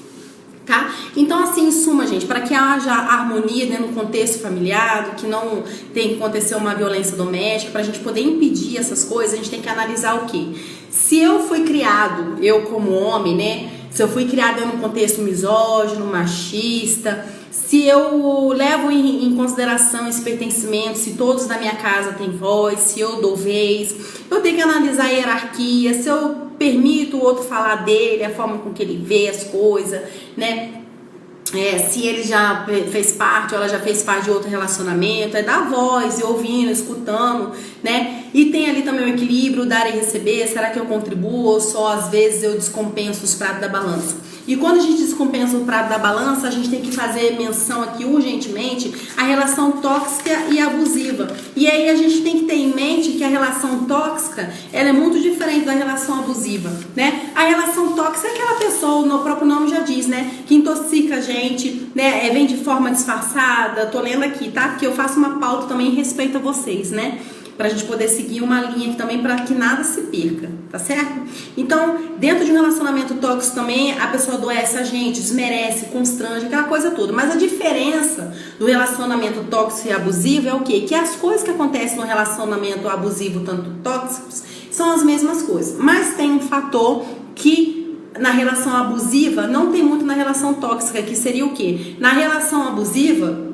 Tá? Então, assim, em suma, gente, para que haja harmonia dentro do contexto familiar, que não tem que acontecer uma violência doméstica, para a gente poder impedir essas coisas, a gente tem que analisar o quê? Se eu fui criado, eu como homem, né? Se eu fui criado em um contexto misógino, machista, se eu levo em consideração esse pertencimento, se todos da minha casa têm voz, se eu dou vez, eu tenho que analisar a hierarquia, se eu permito o outro falar dele, a forma com que ele vê as coisas, né? Se ele já fez parte ou ela já fez parte de outro relacionamento, é dar voz, e ouvindo, escutando, né? E tem ali também o equilíbrio, dar e receber. Será que eu contribuo ou só às vezes eu descompenso os pratos da balança? E quando a gente descompensa o prato da balança, a gente tem que fazer menção aqui urgentemente à relação tóxica e abusiva. E aí a gente tem que ter em mente que a relação tóxica, ela é muito diferente da relação abusiva, né? A relação tóxica é aquela pessoa, o próprio nome já diz, né? Que intoxica a gente, né? Vem de forma disfarçada. Tô lendo aqui, tá? Porque eu faço uma pauta também em respeito a vocês, né? para a gente poder seguir uma linha aqui também para que nada se perca, tá certo? Então, dentro de um relacionamento tóxico também, a pessoa adoece a gente, desmerece, constrange, aquela coisa toda. Mas a diferença do relacionamento tóxico e abusivo é o quê? Que as coisas que acontecem no relacionamento abusivo, tanto tóxicos, são as mesmas coisas. Mas tem um fator que na relação abusiva não tem muito na relação tóxica, que seria o quê? Na relação abusiva,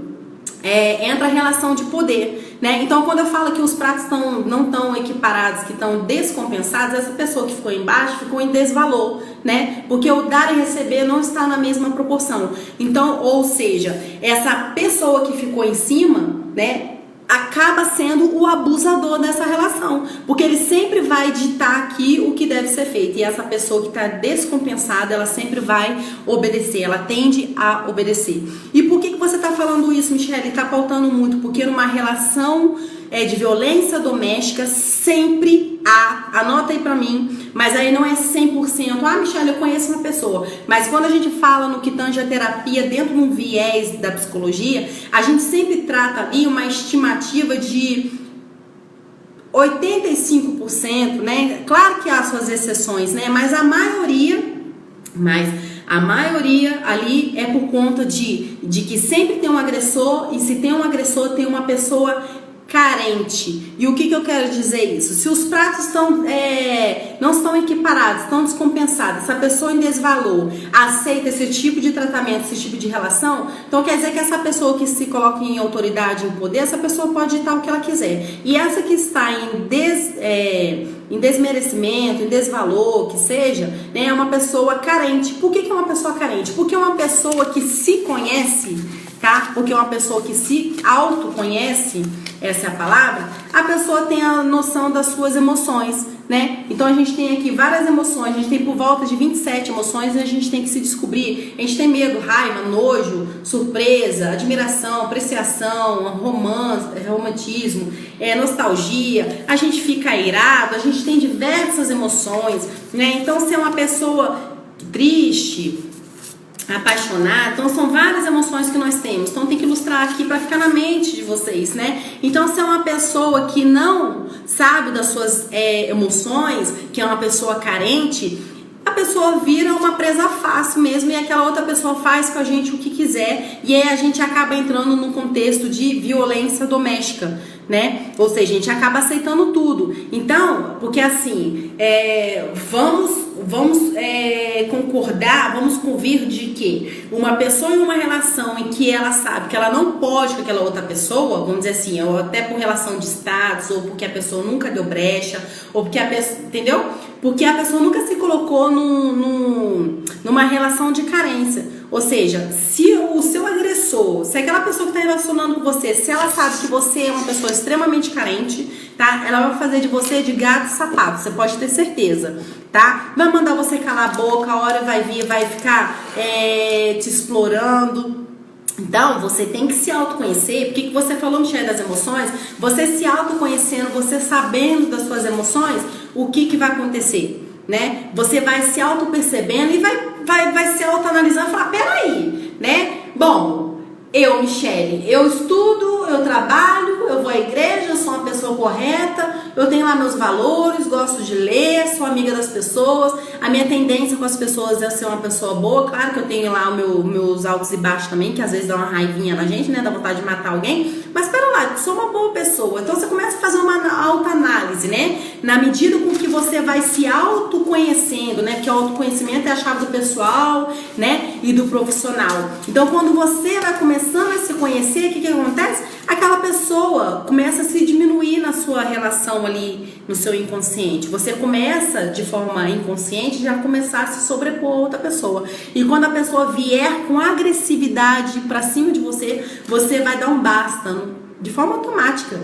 entra a relação de poder, né? Então, quando eu falo que os pratos não estão equiparados, que estão descompensados, essa pessoa que ficou embaixo ficou em desvalor, né? Porque o dar e receber não está na mesma proporção. Então, ou seja, essa pessoa que ficou em cima, né, acaba sendo o abusador dessa relação, porque ele sempre vai ditar aqui o que deve ser feito, e essa pessoa que está descompensada, ela sempre vai obedecer, ela tende a obedecer. E por que você está falando isso, Michele? Está pautando muito, porque numa relação de violência doméstica sempre há, anota aí pra mim, mas aí não é 100%, Michele, eu conheço uma pessoa, mas quando a gente fala no que tange a terapia dentro de um viés da psicologia, a gente sempre trata ali uma estimativa de 85%, né? Claro que há suas exceções, né? Mas a maioria ali é por conta de que sempre tem um agressor, e se tem um agressor, tem uma pessoa carente. E o que eu quero dizer isso? Se os pratos não estão equiparados, estão descompensados, essa pessoa em desvalor aceita esse tipo de tratamento, esse tipo de relação, então quer dizer que essa pessoa que se coloca em autoridade, em poder, essa pessoa pode ditar o que ela quiser. E essa que está em desmerecimento, em desvalor, que seja, né, é uma pessoa carente. Por que é uma pessoa carente? Porque é uma pessoa que se conhece, tá? Porque uma pessoa que se autoconhece, essa é a palavra, a pessoa tem a noção das suas emoções, né? Então a gente tem aqui várias emoções, a gente tem por volta de 27 emoções e a gente tem que se descobrir. A gente tem medo, raiva, nojo, surpresa, admiração, apreciação, romantismo, nostalgia, a gente fica irado, a gente tem diversas emoções, né? Então se é uma pessoa triste, apaixonado, então são várias emoções que nós temos, então tem que ilustrar aqui para ficar na mente de vocês, né? Então se é uma pessoa que não sabe das suas emoções, que é uma pessoa carente, a pessoa vira uma presa fácil mesmo, e aquela outra pessoa faz com a gente o que quiser, e aí a gente acaba entrando num contexto de violência doméstica, né? Ou seja, a gente acaba aceitando tudo. Então, porque assim, vamos concordar, vamos convir de que uma pessoa em uma relação em que ela sabe que ela não pode com aquela outra pessoa, vamos dizer assim, ou até por relação de status, ou porque a pessoa nunca deu brecha, ou porque a pessoa, entendeu? Porque a pessoa nunca se colocou numa relação de carência. Ou seja, se o seu agressor, se aquela pessoa que está relacionando com você, se ela sabe que você é uma pessoa extremamente carente, tá? Ela vai fazer de você de gato e sapato, você pode ter certeza, tá? Vai mandar você calar a boca, a hora vai vir, vai ficar te explorando. Então, você tem que se autoconhecer. Por que você falou, Michele, das emoções? Você se autoconhecendo, você sabendo das suas emoções, o que vai acontecer, né? Você vai se auto-percebendo e vai se autoanalisando e falar, peraí, né? Bom, eu, Michele, eu estudo, eu trabalho, eu vou à igreja, eu sou uma pessoa correta, eu tenho lá meus valores, gosto de ler, sou amiga das pessoas, a minha tendência com as pessoas é ser uma pessoa boa. Claro que eu tenho lá meus altos e baixos também, que às vezes dá uma raivinha na gente, né, dá vontade de matar alguém, mas pera lá, eu sou uma boa pessoa. Então você começa a fazer uma autoanálise, né, na medida com que você vai se autoconhecendo, né, porque o autoconhecimento é a chave do pessoal, né, e do profissional. Então quando você vai começando a se conhecer, o que acontece? Aquela pessoa começa a se diminuir na sua relação ali, no seu inconsciente. Você começa, de forma inconsciente, já começar a se sobrepor a outra pessoa. E quando a pessoa vier com agressividade pra cima de você, você vai dar um basta, de forma automática.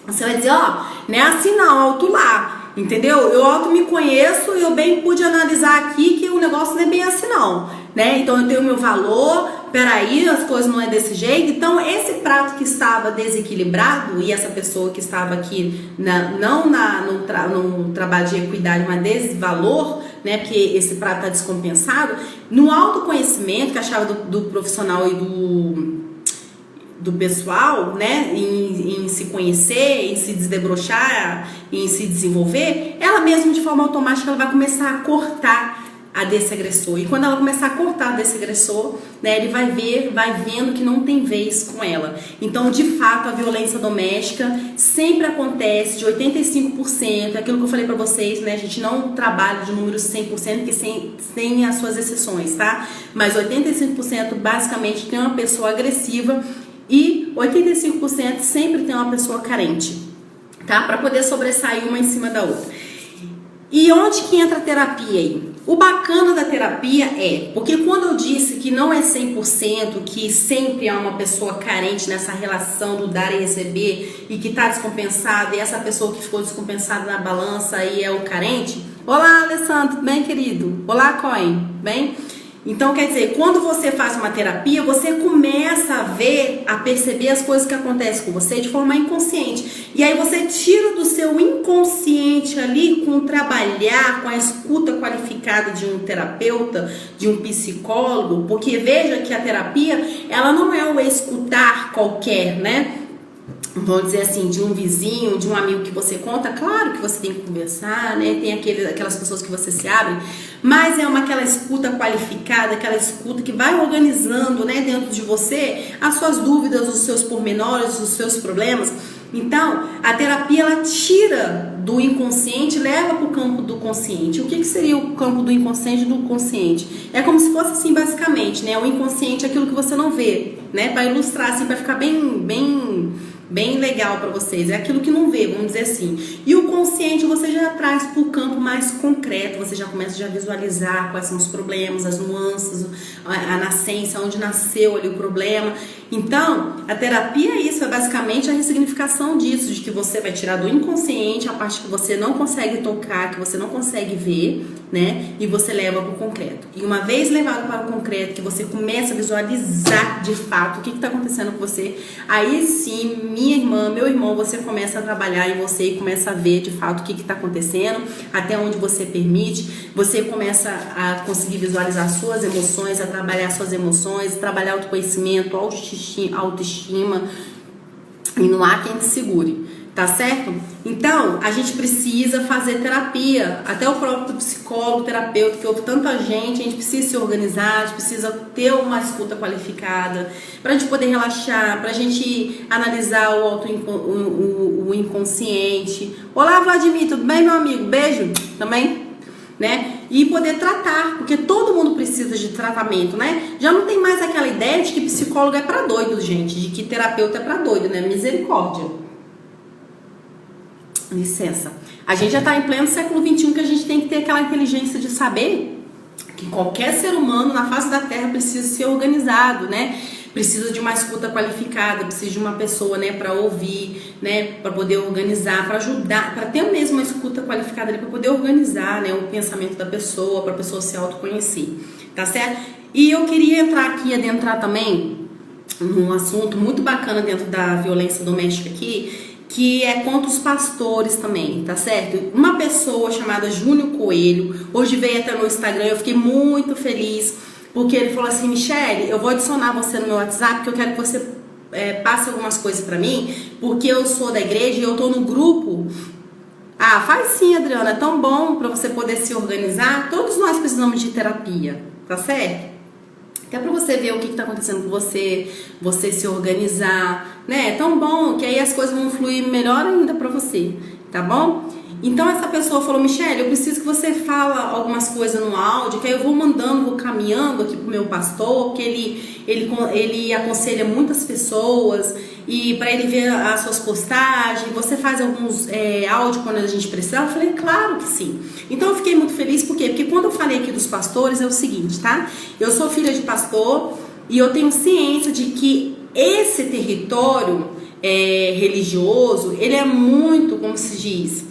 Você vai dizer, não é assim não, alto lá, entendeu? Eu auto me conheço e eu bem pude analisar aqui que o negócio não é bem assim não, né? Então eu tenho o meu valor, peraí, as coisas não é desse jeito. Então esse prato que estava desequilibrado, e essa pessoa que estava aqui no trabalho de equidade, mas desvalor, né? Porque esse prato está descompensado, no autoconhecimento, que é a chave do profissional e do pessoal, né, em se conhecer, em se desdebrochar, em se desenvolver, ela mesma de forma automática ela vai começar a cortar a desse agressor. E quando ela começar a cortar desse agressor, né, ele vai vendo que não tem vez com ela. Então, de fato, a violência doméstica sempre acontece de 85%, aquilo que eu falei pra vocês, né, a gente não trabalha de números 100%, que sem as suas exceções, tá? Mas 85% basicamente tem uma pessoa agressiva e 85% sempre tem uma pessoa carente, tá? Para poder sobressair uma em cima da outra. E onde que entra a terapia aí? O bacana da terapia porque quando eu disse que não é 100%, que sempre há uma pessoa carente nessa relação do dar e receber e que está descompensada, e essa pessoa que ficou descompensada na balança aí é o carente. Olá, Alessandro, tudo bem, querido? Olá, Coen, bem? Então, quer dizer, quando você faz uma terapia, você começa a perceber as coisas que acontecem com você de forma inconsciente. E aí você tira do seu inconsciente ali, com trabalhar, com a escuta qualificada de um terapeuta, de um psicólogo, porque veja que a terapia, ela não é o escutar qualquer, né? Vamos dizer assim, de um vizinho, de um amigo que você conta, claro que você tem que conversar, né? Tem aquelas pessoas que você se abre, mas é aquela escuta qualificada, aquela escuta que vai organizando, né, dentro de você as suas dúvidas, os seus pormenores, os seus problemas. Então, a terapia ela tira do inconsciente, leva para o campo do consciente. O que seria o campo do inconsciente e do consciente? É como se fosse assim, basicamente, né? O inconsciente é aquilo que você não vê, né? Para ilustrar assim, para ficar bem legal para vocês, é aquilo que não vê, vamos dizer assim. E o consciente você já traz para o campo mais concreto, você já começa a visualizar quais são os problemas, as nuances, a nascência, onde nasceu ali o problema. Então, a terapia é isso, é basicamente a ressignificação disso, de que você vai tirar do inconsciente a parte que você não consegue tocar, que você não consegue ver, né? E você leva para o concreto. E uma vez levado para o concreto, que você começa a visualizar de fato o que está acontecendo com você, aí sim, minha irmã, meu irmão, você começa a trabalhar em você e começa a ver de fato o que está acontecendo, até onde você permite, você começa a conseguir visualizar suas emoções, a trabalhar suas emoções, trabalhar autoconhecimento, autoestima, e não há quem te segure, tá certo? Então, a gente precisa fazer terapia, até o próprio psicólogo, terapeuta, que ouve tanta gente, a gente precisa se organizar, a gente precisa ter uma escuta qualificada, pra gente poder relaxar, pra gente analisar o inconsciente. Olá, Vladimir, tudo bem, meu amigo? Beijo, também? Né? E poder tratar, porque todo mundo precisa de tratamento, né? Já não tem mais aquela ideia de que psicólogo é pra doido, gente, de que terapeuta é pra doido, né? Misericórdia. Licença. A gente já tá em pleno século XXI, que a gente tem que ter aquela inteligência de saber que qualquer ser humano na face da Terra precisa ser organizado, né? Precisa de uma escuta qualificada, precisa de uma pessoa, né, para ouvir, né, para poder organizar, para ajudar, para ter mesmo uma escuta qualificada ali, para poder organizar, né, o pensamento da pessoa, para a pessoa se autoconhecer, tá certo? E eu queria adentrar também num assunto muito bacana dentro da violência doméstica aqui, que é contra os pastores também, tá certo? Uma pessoa chamada Júnior Coelho, hoje veio até no Instagram, eu fiquei muito feliz, porque ele falou assim: Michele, eu vou adicionar você no meu WhatsApp, porque eu quero que você passe algumas coisas pra mim, porque eu sou da igreja e eu tô no grupo. Ah, faz sim, Adriana, é tão bom pra você poder se organizar. Todos nós precisamos de terapia, tá certo? Até pra você ver o que tá acontecendo com você, você se organizar, né? É tão bom que aí as coisas vão fluir melhor ainda pra você, tá bom? Então essa pessoa falou: Michele, eu preciso que você fala algumas coisas no áudio, que aí eu vou mandando, vou caminhando aqui pro meu pastor, porque ele aconselha muitas pessoas, e para ele ver as suas postagens, você faz alguns áudios quando a gente precisar. Eu falei: claro que sim. Então eu fiquei muito feliz, por quê? Porque quando eu falei aqui dos pastores, é o seguinte, tá? Eu sou filha de pastor e eu tenho ciência de que esse território religioso, ele é muito, como se diz,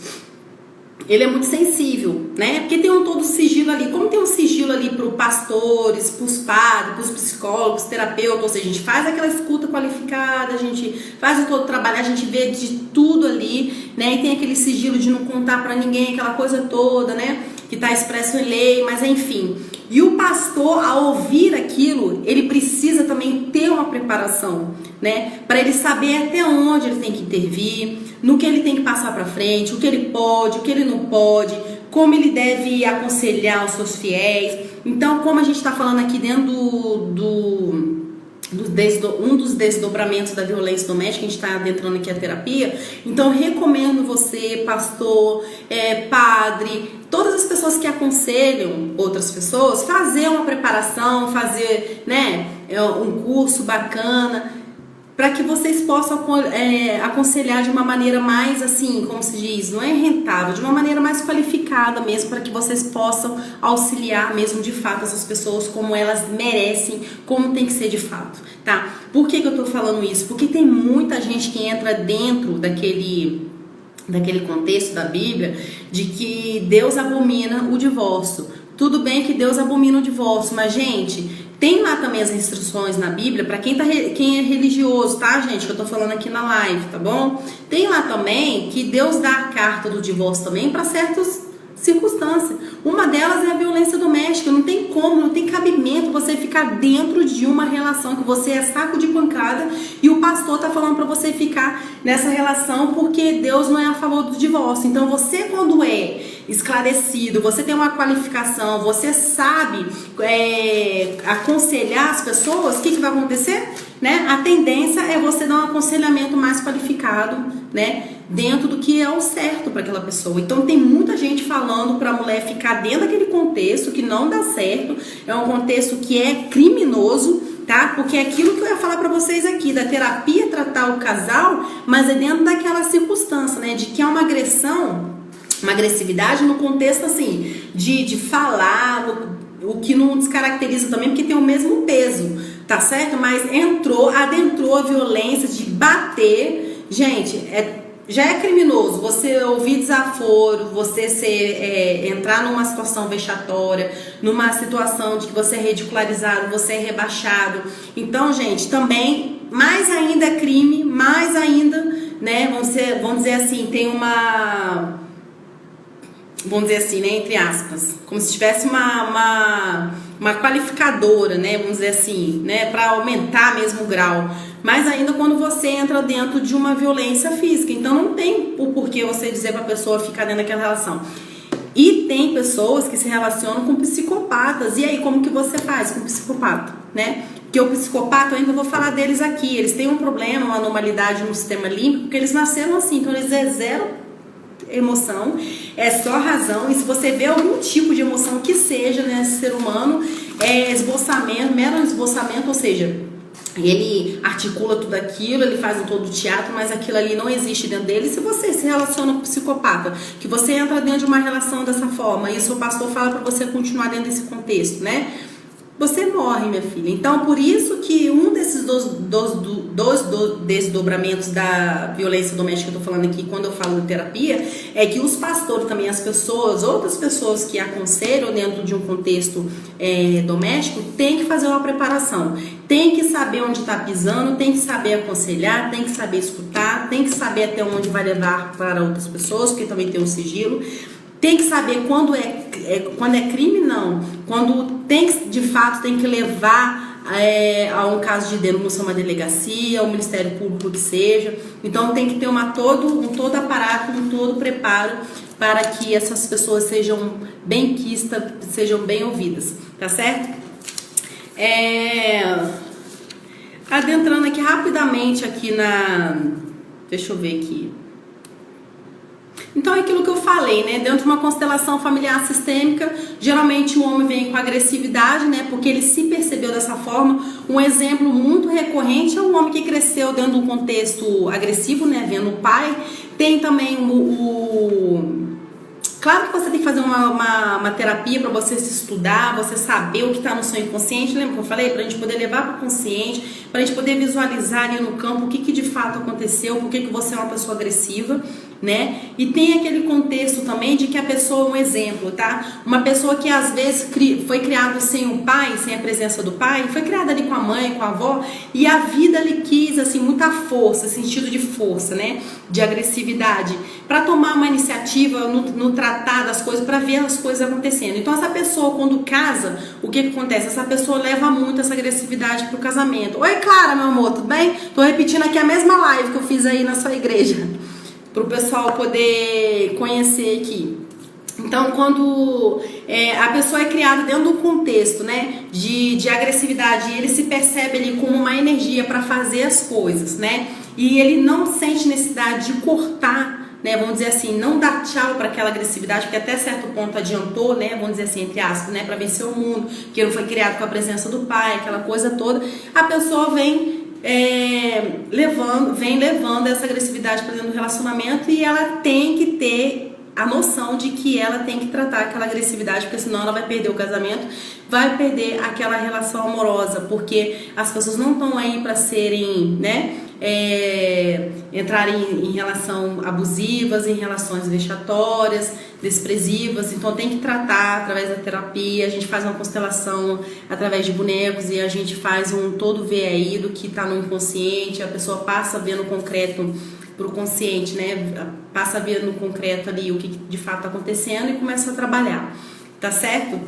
ele é muito sensível, né? Porque tem todo o sigilo ali. Como tem um sigilo ali para os pastores, para os padres, para os psicólogos, terapeutas, ou seja, a gente faz aquela escuta qualificada, a gente faz todo o trabalho, a gente vê de tudo ali, né? E tem aquele sigilo de não contar para ninguém, aquela coisa toda, né? que está expresso em lei, mas enfim. E o pastor, ao ouvir aquilo, ele precisa também ter uma preparação, né? Para ele saber até onde ele tem que intervir, no que ele tem que passar para frente, o que ele pode, o que ele não pode, como ele deve aconselhar os seus fiéis. Então, como a gente está falando aqui dentro um dos desdobramentos da violência doméstica, a gente está adentrando aqui a terapia, então recomendo você, pastor, padre, todas as pessoas que aconselham outras pessoas, fazer uma preparação, fazer, né, um curso bacana, para que vocês possam aconselhar de uma maneira mais, assim, como se diz, não é rentável, de uma maneira mais qualificada mesmo, para que vocês possam auxiliar mesmo de fato essas pessoas como elas merecem, como tem que ser de fato, tá? Por que eu tô falando isso? Porque tem muita gente que entra dentro daquele contexto da Bíblia de que Deus abomina o divórcio. Tudo bem que Deus abomina o divórcio, mas, gente, tem lá também as instruções na Bíblia para quem é religioso, tá, gente? Que eu tô falando aqui na live, tá bom? Tem lá também que Deus dá a carta do divórcio também para certas circunstâncias. Uma delas é a violência doméstica. Não tem como, não tem cabimento você ficar dentro de uma relação que você é saco de pancada e o pastor tá falando para você ficar nessa relação porque Deus não é a favor do divórcio. Então você, quando é esclarecido, você tem uma qualificação, você sabe aconselhar as pessoas, o que vai acontecer? Né? A tendência é você dar um aconselhamento mais qualificado, né? Dentro do que é o certo para aquela pessoa. Então tem muita gente falando para a mulher ficar dentro daquele contexto que não dá certo, é um contexto que é criminoso, tá? Porque é aquilo que eu ia falar para vocês aqui, da terapia tratar o casal, mas é dentro daquela circunstância, né? De que é uma agressão, uma agressividade no contexto assim, de falar, o que não descaracteriza também, porque tem o mesmo peso, tá certo? Mas adentrou a violência de bater, gente, já é criminoso você ouvir desaforo, você entrar numa situação vexatória, numa situação de que você é ridicularizado, você é rebaixado. Então, gente, também, mais ainda é crime, mais ainda, né, vamos dizer assim, tem uma... Vamos dizer assim, né, entre aspas, como se tivesse uma qualificadora, né, vamos dizer assim, né, para aumentar mesmo o grau. Mas ainda quando você entra dentro de uma violência física, então não tem o porquê você dizer para a pessoa ficar dentro daquela relação. E tem pessoas que se relacionam com psicopatas. E aí, como que você faz com psicopata, né? Porque o psicopata, eu ainda vou falar deles aqui, eles têm um problema, uma anormalidade no sistema límbico, porque eles nasceram assim, então eles zero emoção, é só razão. E se você vê algum tipo de emoção que seja nesse ser humano, é esboçamento, mero esboçamento, ou seja, ele articula tudo aquilo, ele faz todo o teatro, mas aquilo ali não existe dentro dele. Se você se relaciona com o psicopata, que você entra dentro de uma relação dessa forma, e o seu pastor fala para você continuar dentro desse contexto, né? Você morre, minha filha. Então, por isso que um desses desdobramentos da violência doméstica que eu tô falando aqui, quando eu falo de terapia, é que os pastores também, as pessoas, outras pessoas que aconselham dentro de um contexto doméstico, tem que fazer uma preparação. Tem que saber onde está pisando, tem que saber aconselhar, tem que saber escutar, tem que saber até onde vai levar para outras pessoas, porque também tem um sigilo. Tem que saber quando é crime, não. Quando de fato tem que levar a um caso de denúncia, uma delegacia, um Ministério Público que seja. Então tem que ter um todo aparato, um todo preparo para que essas pessoas sejam bem quistas, sejam bem ouvidas, tá certo? Adentrando aqui rapidamente aqui deixa eu ver aqui. Então é aquilo que eu falei, né? Dentro de uma constelação familiar sistêmica, geralmente o homem vem com agressividade, né? Porque ele se percebeu dessa forma. Um exemplo muito recorrente é um homem que cresceu dentro de um contexto agressivo, né? Vendo o pai. Tem também Claro que você tem que fazer uma terapia para você se estudar, você saber o que está no seu inconsciente. Lembra que eu falei? Para a gente poder levar para o consciente, para a gente poder visualizar ali no campo o que de fato aconteceu, por que você é uma pessoa agressiva. né? E tem aquele contexto também de que a pessoa é um exemplo, tá? Uma pessoa que às vezes foi criada sem o pai, sem a presença do pai, foi criada ali com a mãe, com a avó, e a vida lhe quis, assim, muita força, sentido de força, né? De agressividade, para tomar uma iniciativa no tratar das coisas, para ver as coisas acontecendo. Então essa pessoa, quando casa, o que acontece? Essa pessoa leva muito essa agressividade pro casamento. Oi, Clara, meu amor, tudo bem? Tô repetindo aqui a mesma live que eu fiz aí na sua igreja, para o pessoal poder conhecer aqui. Então, quando a pessoa é criada dentro do contexto, né, de agressividade, ele se percebe ali como uma energia para fazer as coisas, né, e ele não sente necessidade de cortar, né, vamos dizer assim, não dar tchau para aquela agressividade, porque até certo ponto adiantou, né, vamos dizer assim, entre aspas, né, para vencer o mundo, que não foi criado com a presença do pai, aquela coisa toda. A pessoa vem levando essa agressividade para dentro do relacionamento, e ela tem que ter a noção de que ela tem que tratar aquela agressividade, porque senão ela vai perder o casamento, vai perder aquela relação amorosa, porque as pessoas não estão aí para serem, né, entrarem em relação abusivas, em relações vexatórias, desprezivas. Então tem que tratar através da terapia. A gente faz uma constelação através de bonecos e a gente faz um todo ver aí do que está no inconsciente. A pessoa passa a ver no concreto pro consciente, né? Passa a ver no concreto ali o que de fato está acontecendo e começa a trabalhar, tá certo?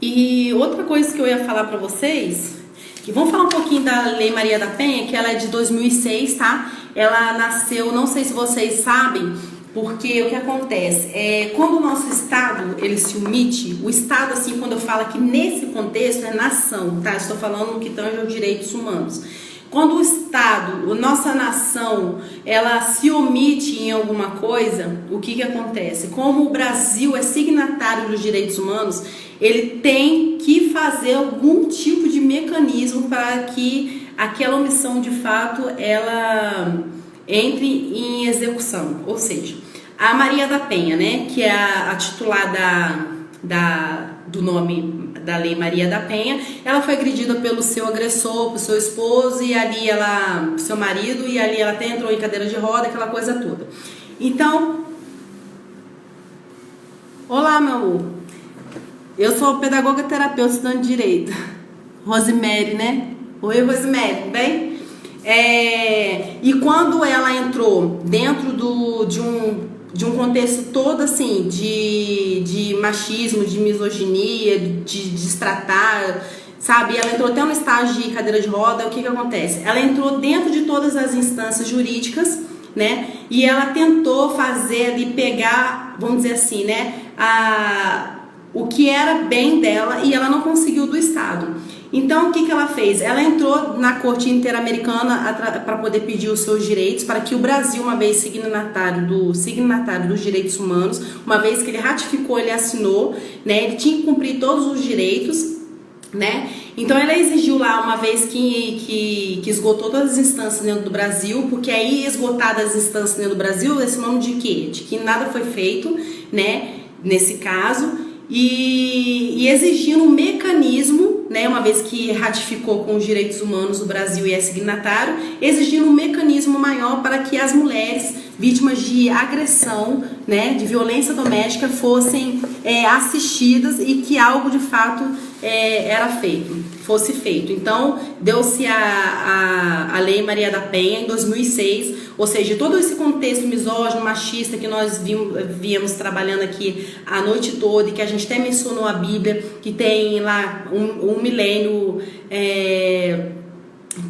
E outra coisa que eu ia falar para vocês, que vamos falar um pouquinho da Lei Maria da Penha, que ela é de 2006, tá? Ela nasceu, não sei se vocês sabem, porque o que acontece quando o nosso Estado ele se omite, o Estado, assim, quando eu falo aqui nesse contexto, é nação, tá? Estou falando no que tange aos direitos humanos. Quando o Estado, a nossa nação, ela se omite em alguma coisa, o que acontece? Como o Brasil é signatário dos direitos humanos, ele tem que fazer algum tipo de mecanismo para que aquela omissão, de fato, ela entre em execução. Ou seja, a Maria da Penha, né, que é a titular do nome da Lei Maria da Penha, ela foi agredida pelo seu agressor, pelo seu esposo, e ali seu marido, e ali ela até entrou em cadeira de roda, aquela coisa toda. Então, olá, meu amor, eu sou pedagoga terapeuta estudando direito, Rosemary, né? Oi, Rosemary, tudo bem? E quando ela entrou dentro de um contexto todo assim de machismo, de misoginia, de destratar, sabe? Ela entrou até no estágio de cadeira de roda. O que acontece? Ela entrou dentro de todas as instâncias jurídicas, né? E ela tentou fazer ali, pegar, vamos dizer assim, né, o que era bem dela, e ela não conseguiu do Estado. Então, o que ela fez? Ela entrou na Corte Interamericana para poder pedir os seus direitos, para que o Brasil, uma vez signatário dos direitos humanos, uma vez que ele ratificou, ele assinou, né? Ele tinha que cumprir todos os direitos, né? Então ela exigiu lá, uma vez que esgotou todas as instâncias dentro do Brasil, porque aí, esgotadas as instâncias dentro do Brasil, esse nome de quê? De que nada foi feito, né? Nesse caso, e exigindo um mecanismo, né, uma vez que ratificou com os direitos humanos o Brasil e é signatário, exigindo um mecanismo maior para que as mulheres vítimas de agressão, né, de violência doméstica, fossem assistidas, e que algo de fato fosse feito. Então, deu-se a Lei Maria da Penha em 2006, ou seja, todo esse contexto misógino, machista que nós víamos trabalhando aqui a noite toda, e que a gente até mencionou a Bíblia, que tem lá um milênio,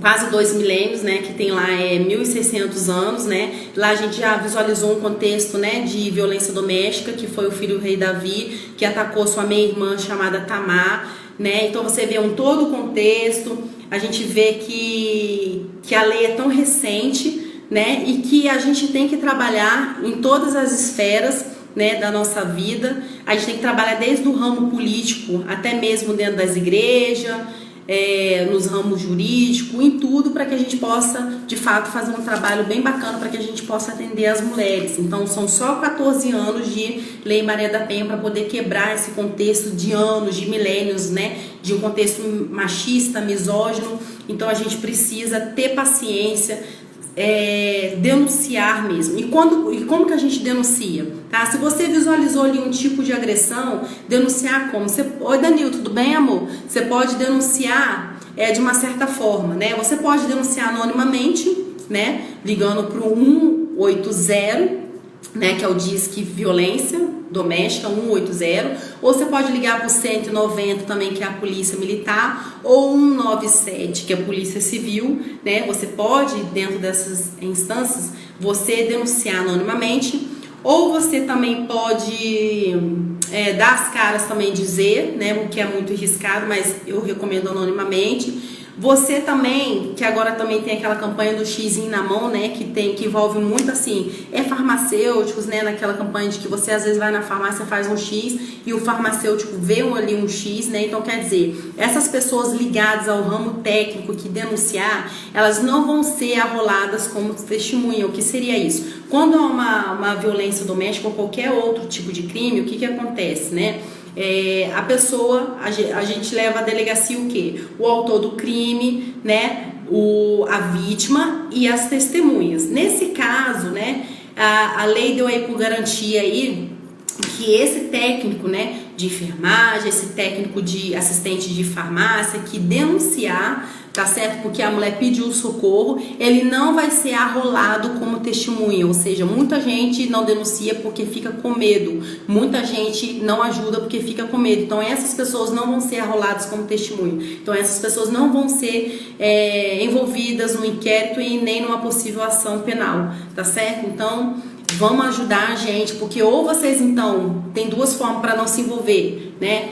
quase 2 milênios, né, que tem lá 1.600 anos, né, lá a gente já visualizou um contexto, né, de violência doméstica, que foi o filho do rei Davi, que atacou sua meia-irmã chamada Tamar, né, então você vê todo o contexto, a gente vê que a lei é tão recente, né, e que a gente tem que trabalhar em todas as esferas, né, da nossa vida. A gente tem que trabalhar desde o ramo político até mesmo dentro das igrejas, nos ramos jurídicos, em tudo, para que a gente possa de fato fazer um trabalho bem bacana, para que a gente possa atender as mulheres. Então são só 14 anos de Lei Maria da Penha para poder quebrar esse contexto de anos, de milênios, né, de um contexto machista, misógino. Então a gente precisa ter paciência, denunciar mesmo. E como que a gente denuncia? Tá? Se você visualizou ali um tipo de agressão, denunciar como? Oi, Danilo, tudo bem, amor? Você pode denunciar de uma certa forma, né? Você pode denunciar anonimamente, né? Ligando para o 180, né? Que é o Disque Violência Doméstica 180, ou você pode ligar para o 190 também, que é a Polícia Militar, ou 197, que é a Polícia Civil, né? Você pode, dentro dessas instâncias, você denunciar anonimamente, ou você também pode dar as caras também, dizer, né? O que é muito arriscado, mas eu recomendo anonimamente. Você também, que agora também tem aquela campanha do xizinho na mão, né, que envolve muito assim, farmacêuticos, né, naquela campanha de que você às vezes vai na farmácia, faz um X e o farmacêutico vê ali um X, né, então quer dizer, essas pessoas ligadas ao ramo técnico que denunciar, elas não vão ser arroladas como testemunha. O que seria isso? Quando há uma violência doméstica ou qualquer outro tipo de crime, o que acontece, né? A pessoa, a gente leva à delegacia o quê? O autor do crime, né? A vítima e as testemunhas. Nesse caso, né? A lei deu aí por garantia aí que esse técnico, né, de enfermagem, esse técnico de assistente de farmácia que denunciar, tá certo? Porque a mulher pediu socorro, ele não vai ser arrolado como testemunha, ou seja, muita gente não denuncia porque fica com medo, muita gente não ajuda porque fica com medo, então essas pessoas não vão ser arroladas como testemunha, então essas pessoas não vão ser envolvidas no inquérito e nem numa possível ação penal, tá certo? Então vamos ajudar a gente, porque ou vocês então tem duas formas para não se envolver, né?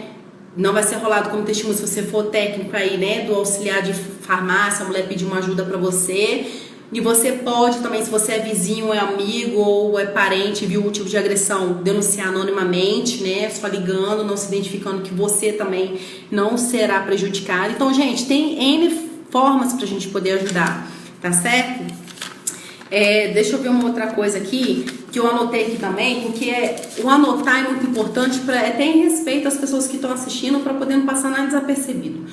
Não vai ser rolado como testemunho se você for técnico aí, né, do auxiliar de farmácia, a mulher pedir uma ajuda para você. E você pode também, se você é vizinho, é amigo ou é parente, viu o tipo de agressão, denunciar anonimamente, né, só ligando, não se identificando, que você também não será prejudicado. Então, gente, tem N formas pra gente poder ajudar, tá certo? Deixa eu ver uma outra coisa aqui que eu anotei aqui também, porque o anotar é muito importante para ter em respeito às pessoas que estão assistindo, para poder não passar nada desapercebido.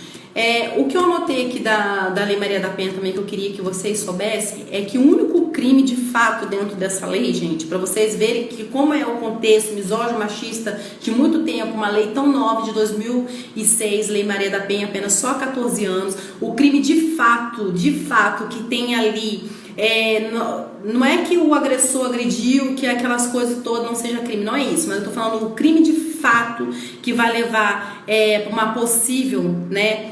O que eu anotei aqui da Lei Maria da Penha também, que eu queria que vocês soubessem, é que o único crime de fato dentro dessa lei, gente, para vocês verem que como é o contexto misógino, machista de muito tempo, uma lei tão nova de 2006, Lei Maria da Penha, apenas só 14 anos, o crime de fato que tem ali, não é que o agressor agrediu, que aquelas coisas todas não seja crime, não é isso, mas eu tô falando o crime de fato que vai levar para uma possível, né,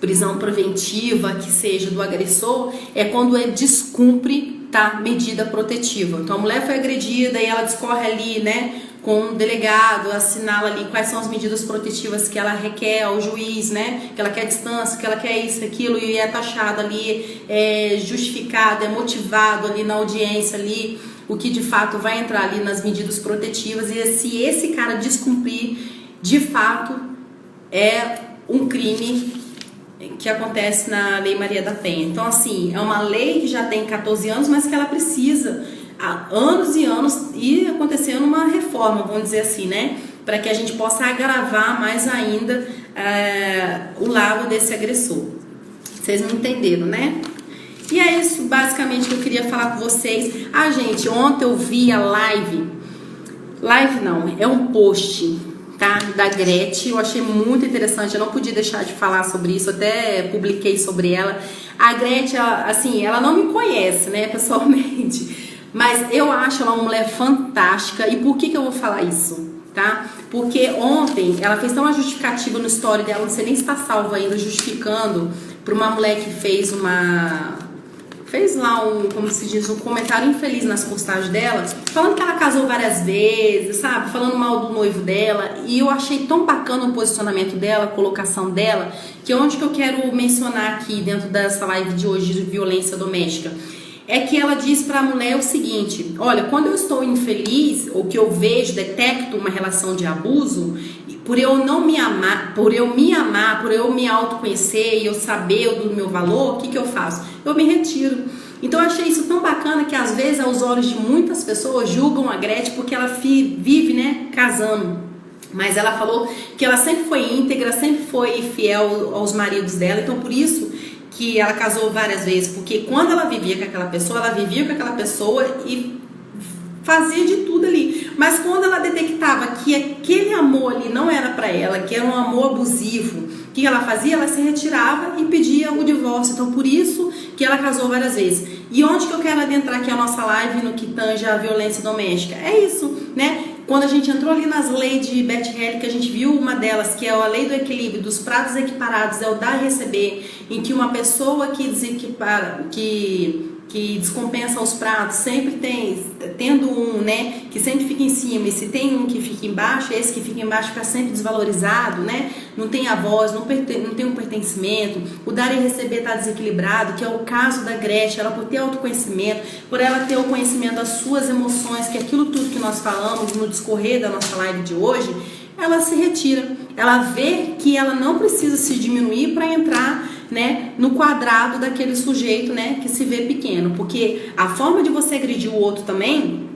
prisão preventiva, que seja do agressor, é quando descumpre, tá, medida protetiva. Então a mulher foi agredida e ela discorre ali, né, com um delegado, assinala ali quais são as medidas protetivas que ela requer ao juiz, né, que ela quer distância, que ela quer isso, aquilo, e é taxado ali, justificado, motivado ali na audiência ali, o que de fato vai entrar ali nas medidas protetivas. E se esse cara descumprir, de fato é um crime que acontece na Lei Maria da Penha. Então, assim, é uma lei que já tem 14 anos, mas que ela precisa há anos e anos ir acontecendo uma reforma, vamos dizer assim, né? Para que a gente possa agravar mais ainda o lado desse agressor. Vocês me entenderam, né? E é isso basicamente que eu queria falar com vocês. Gente, ontem eu vi a live não, é um post, tá, da Gretchen, eu achei muito interessante, eu não podia deixar de falar sobre isso, até publiquei sobre ela. A Gretchen, assim, ela não me conhece, né, pessoalmente, mas eu acho ela uma mulher fantástica. E por que eu vou falar isso, tá? Porque ontem ela fez tão uma justificativa no story dela, não sei nem se tá salvo ainda, justificando para uma mulher que fez lá como se diz, um comentário infeliz nas postagens dela, falando que ela casou várias vezes, sabe? Falando mal do noivo dela. E eu achei tão bacana o posicionamento dela, a colocação dela, que onde que eu quero mencionar aqui dentro dessa live de hoje de violência doméstica, é que ela diz para a mulher o seguinte: olha, quando eu estou infeliz, ou que eu detecto uma relação de abuso, por eu não me amar, por eu me autoconhecer e eu saber do meu valor, o que eu faço? Eu me retiro. Então eu achei isso tão bacana que às vezes aos olhos de muitas pessoas julgam a Gretchen porque ela vive, né, casando. Mas ela falou que ela sempre foi íntegra, sempre foi fiel aos maridos dela, então por isso que ela casou várias vezes, porque quando ela vivia com aquela pessoa, ela vivia com aquela pessoa e fazia de tudo ali. Mas quando ela detectava que aquele amor ali não era para ela, que era um amor abusivo, o que ela fazia? Ela se retirava e pedia o divórcio. Então, por isso que ela casou várias vezes. E onde que eu quero adentrar aqui a nossa live no que tange a violência doméstica? É isso, né? Quando a gente entrou ali nas leis de Beth Helling, que a gente viu uma delas, que é a lei do equilíbrio, dos pratos equiparados, é o dar e receber, em que uma pessoa que desequipara, que descompensa os pratos, sempre tendo um, né, que sempre fica em cima, e se tem um que fica embaixo, esse que fica embaixo fica sempre desvalorizado, né, não tem a voz, não tem um pertencimento, o dar e receber está desequilibrado, que é o caso da Gretchen, ela por ter autoconhecimento, por ela ter o conhecimento das suas emoções, que é aquilo tudo que nós falamos no discorrer da nossa live de hoje, ela se retira, ela vê que ela não precisa se diminuir para entrar, né, no quadrado daquele sujeito, né, que se vê pequeno, porque a forma de você agredir o outro também,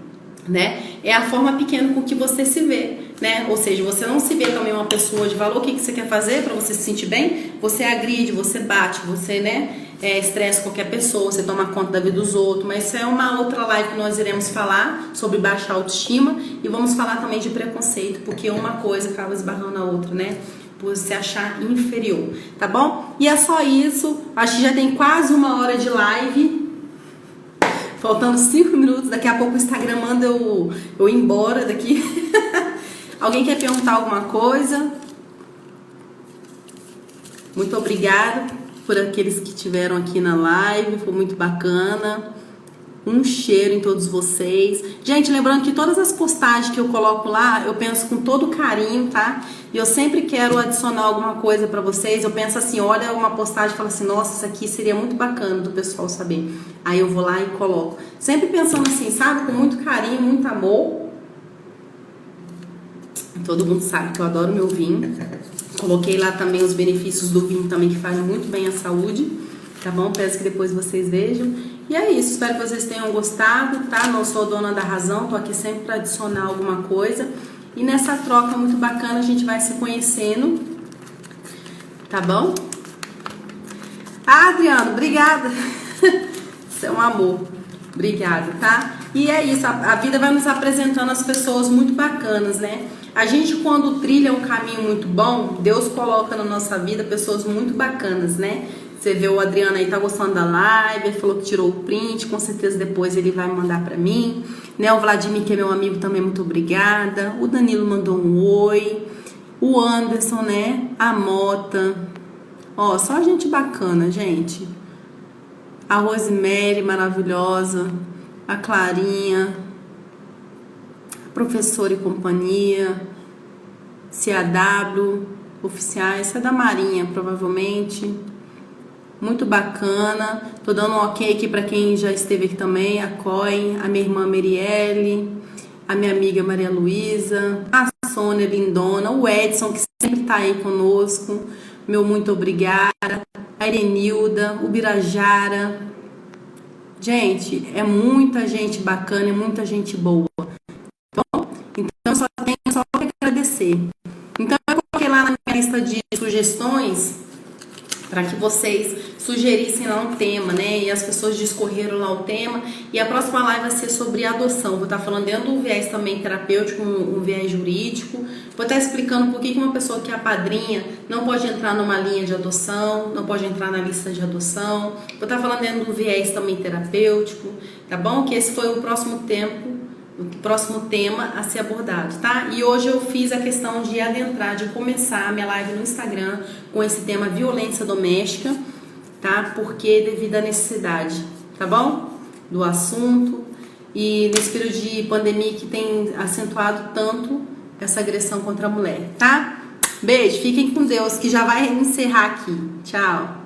né, é a forma pequena com que você se vê, né, ou seja, você não se vê também uma pessoa de valor. O que você quer fazer para você se sentir bem? Você agride, você bate, você, né, estressa qualquer pessoa, você toma conta da vida dos outros, mas isso é uma outra live que nós iremos falar sobre baixa autoestima e vamos falar também de preconceito, porque uma coisa acaba esbarrando na outra, né, por se achar inferior, tá bom? E é só isso, acho que já tem quase 1 hora de live, faltando 5 minutos, daqui a pouco o Instagram manda eu ir embora daqui. Alguém quer perguntar alguma coisa? Muito obrigada por aqueles que estiveram aqui na live, foi muito bacana. Um cheiro em todos vocês. Gente, lembrando que todas as postagens que eu coloco lá, eu penso com todo carinho, tá? E eu sempre quero adicionar alguma coisa pra vocês. Eu penso assim, olha uma postagem e falo assim, nossa, isso aqui seria muito bacana do pessoal saber. Aí eu vou lá e coloco. Sempre pensando assim, sabe? Com muito carinho, muito amor. Todo mundo sabe que eu adoro meu vinho. Coloquei lá também os benefícios do vinho também, que faz muito bem à saúde. Tá bom? Peço que depois vocês vejam. E é isso, espero que vocês tenham gostado, tá? Não sou dona da razão, tô aqui sempre para adicionar alguma coisa. E nessa troca muito bacana a gente vai se conhecendo, tá bom? Ah, Adriano, obrigada. Você é um amor. Obrigada, tá? E é isso, a vida vai nos apresentando as pessoas muito bacanas, né? A gente, quando trilha um caminho muito bom, Deus coloca na nossa vida pessoas muito bacanas, né? Você vê o Adriano aí, tá gostando da live, ele falou que tirou o print, com certeza depois ele vai mandar pra mim, né? O Vladimir, que é meu amigo também, muito obrigada. O Danilo mandou um oi. O Anderson, né? A Mota. Ó, só gente bacana, gente. A Rosemary, maravilhosa. A Clarinha. A Professora e Companhia. CAW, oficiais. Essa é da Marinha, provavelmente. Muito bacana. Tô dando um ok aqui para quem já esteve aqui também. A Coin, a minha irmã Merielle, a minha amiga Maria Luísa, a Sônia Lindona, o Edson, que sempre tá aí conosco. Meu muito obrigada. A Erenilda, o Birajara. Gente, é muita gente bacana, é muita gente boa. Bom, então só tenho que agradecer. Então eu coloquei lá na minha lista de sugestões para que vocês sugerissem lá um tema, né? E as pessoas discorreram lá o tema. E a próxima live vai ser sobre adoção. Vou estar falando dentro do viés também terapêutico, um viés jurídico. Vou estar explicando por que uma pessoa que é a padrinha não pode entrar numa linha de adoção, não pode entrar na lista de adoção. Vou estar falando dentro do viés também terapêutico, tá bom? Que esse foi o próximo tema a ser abordado, tá? E hoje eu fiz a questão de adentrar, de começar a minha live no Instagram com esse tema violência doméstica, tá? Porque devido à necessidade, tá bom? Do assunto e nesse período de pandemia que tem acentuado tanto essa agressão contra a mulher, tá? Beijo, fiquem com Deus, que já vai encerrar aqui. Tchau!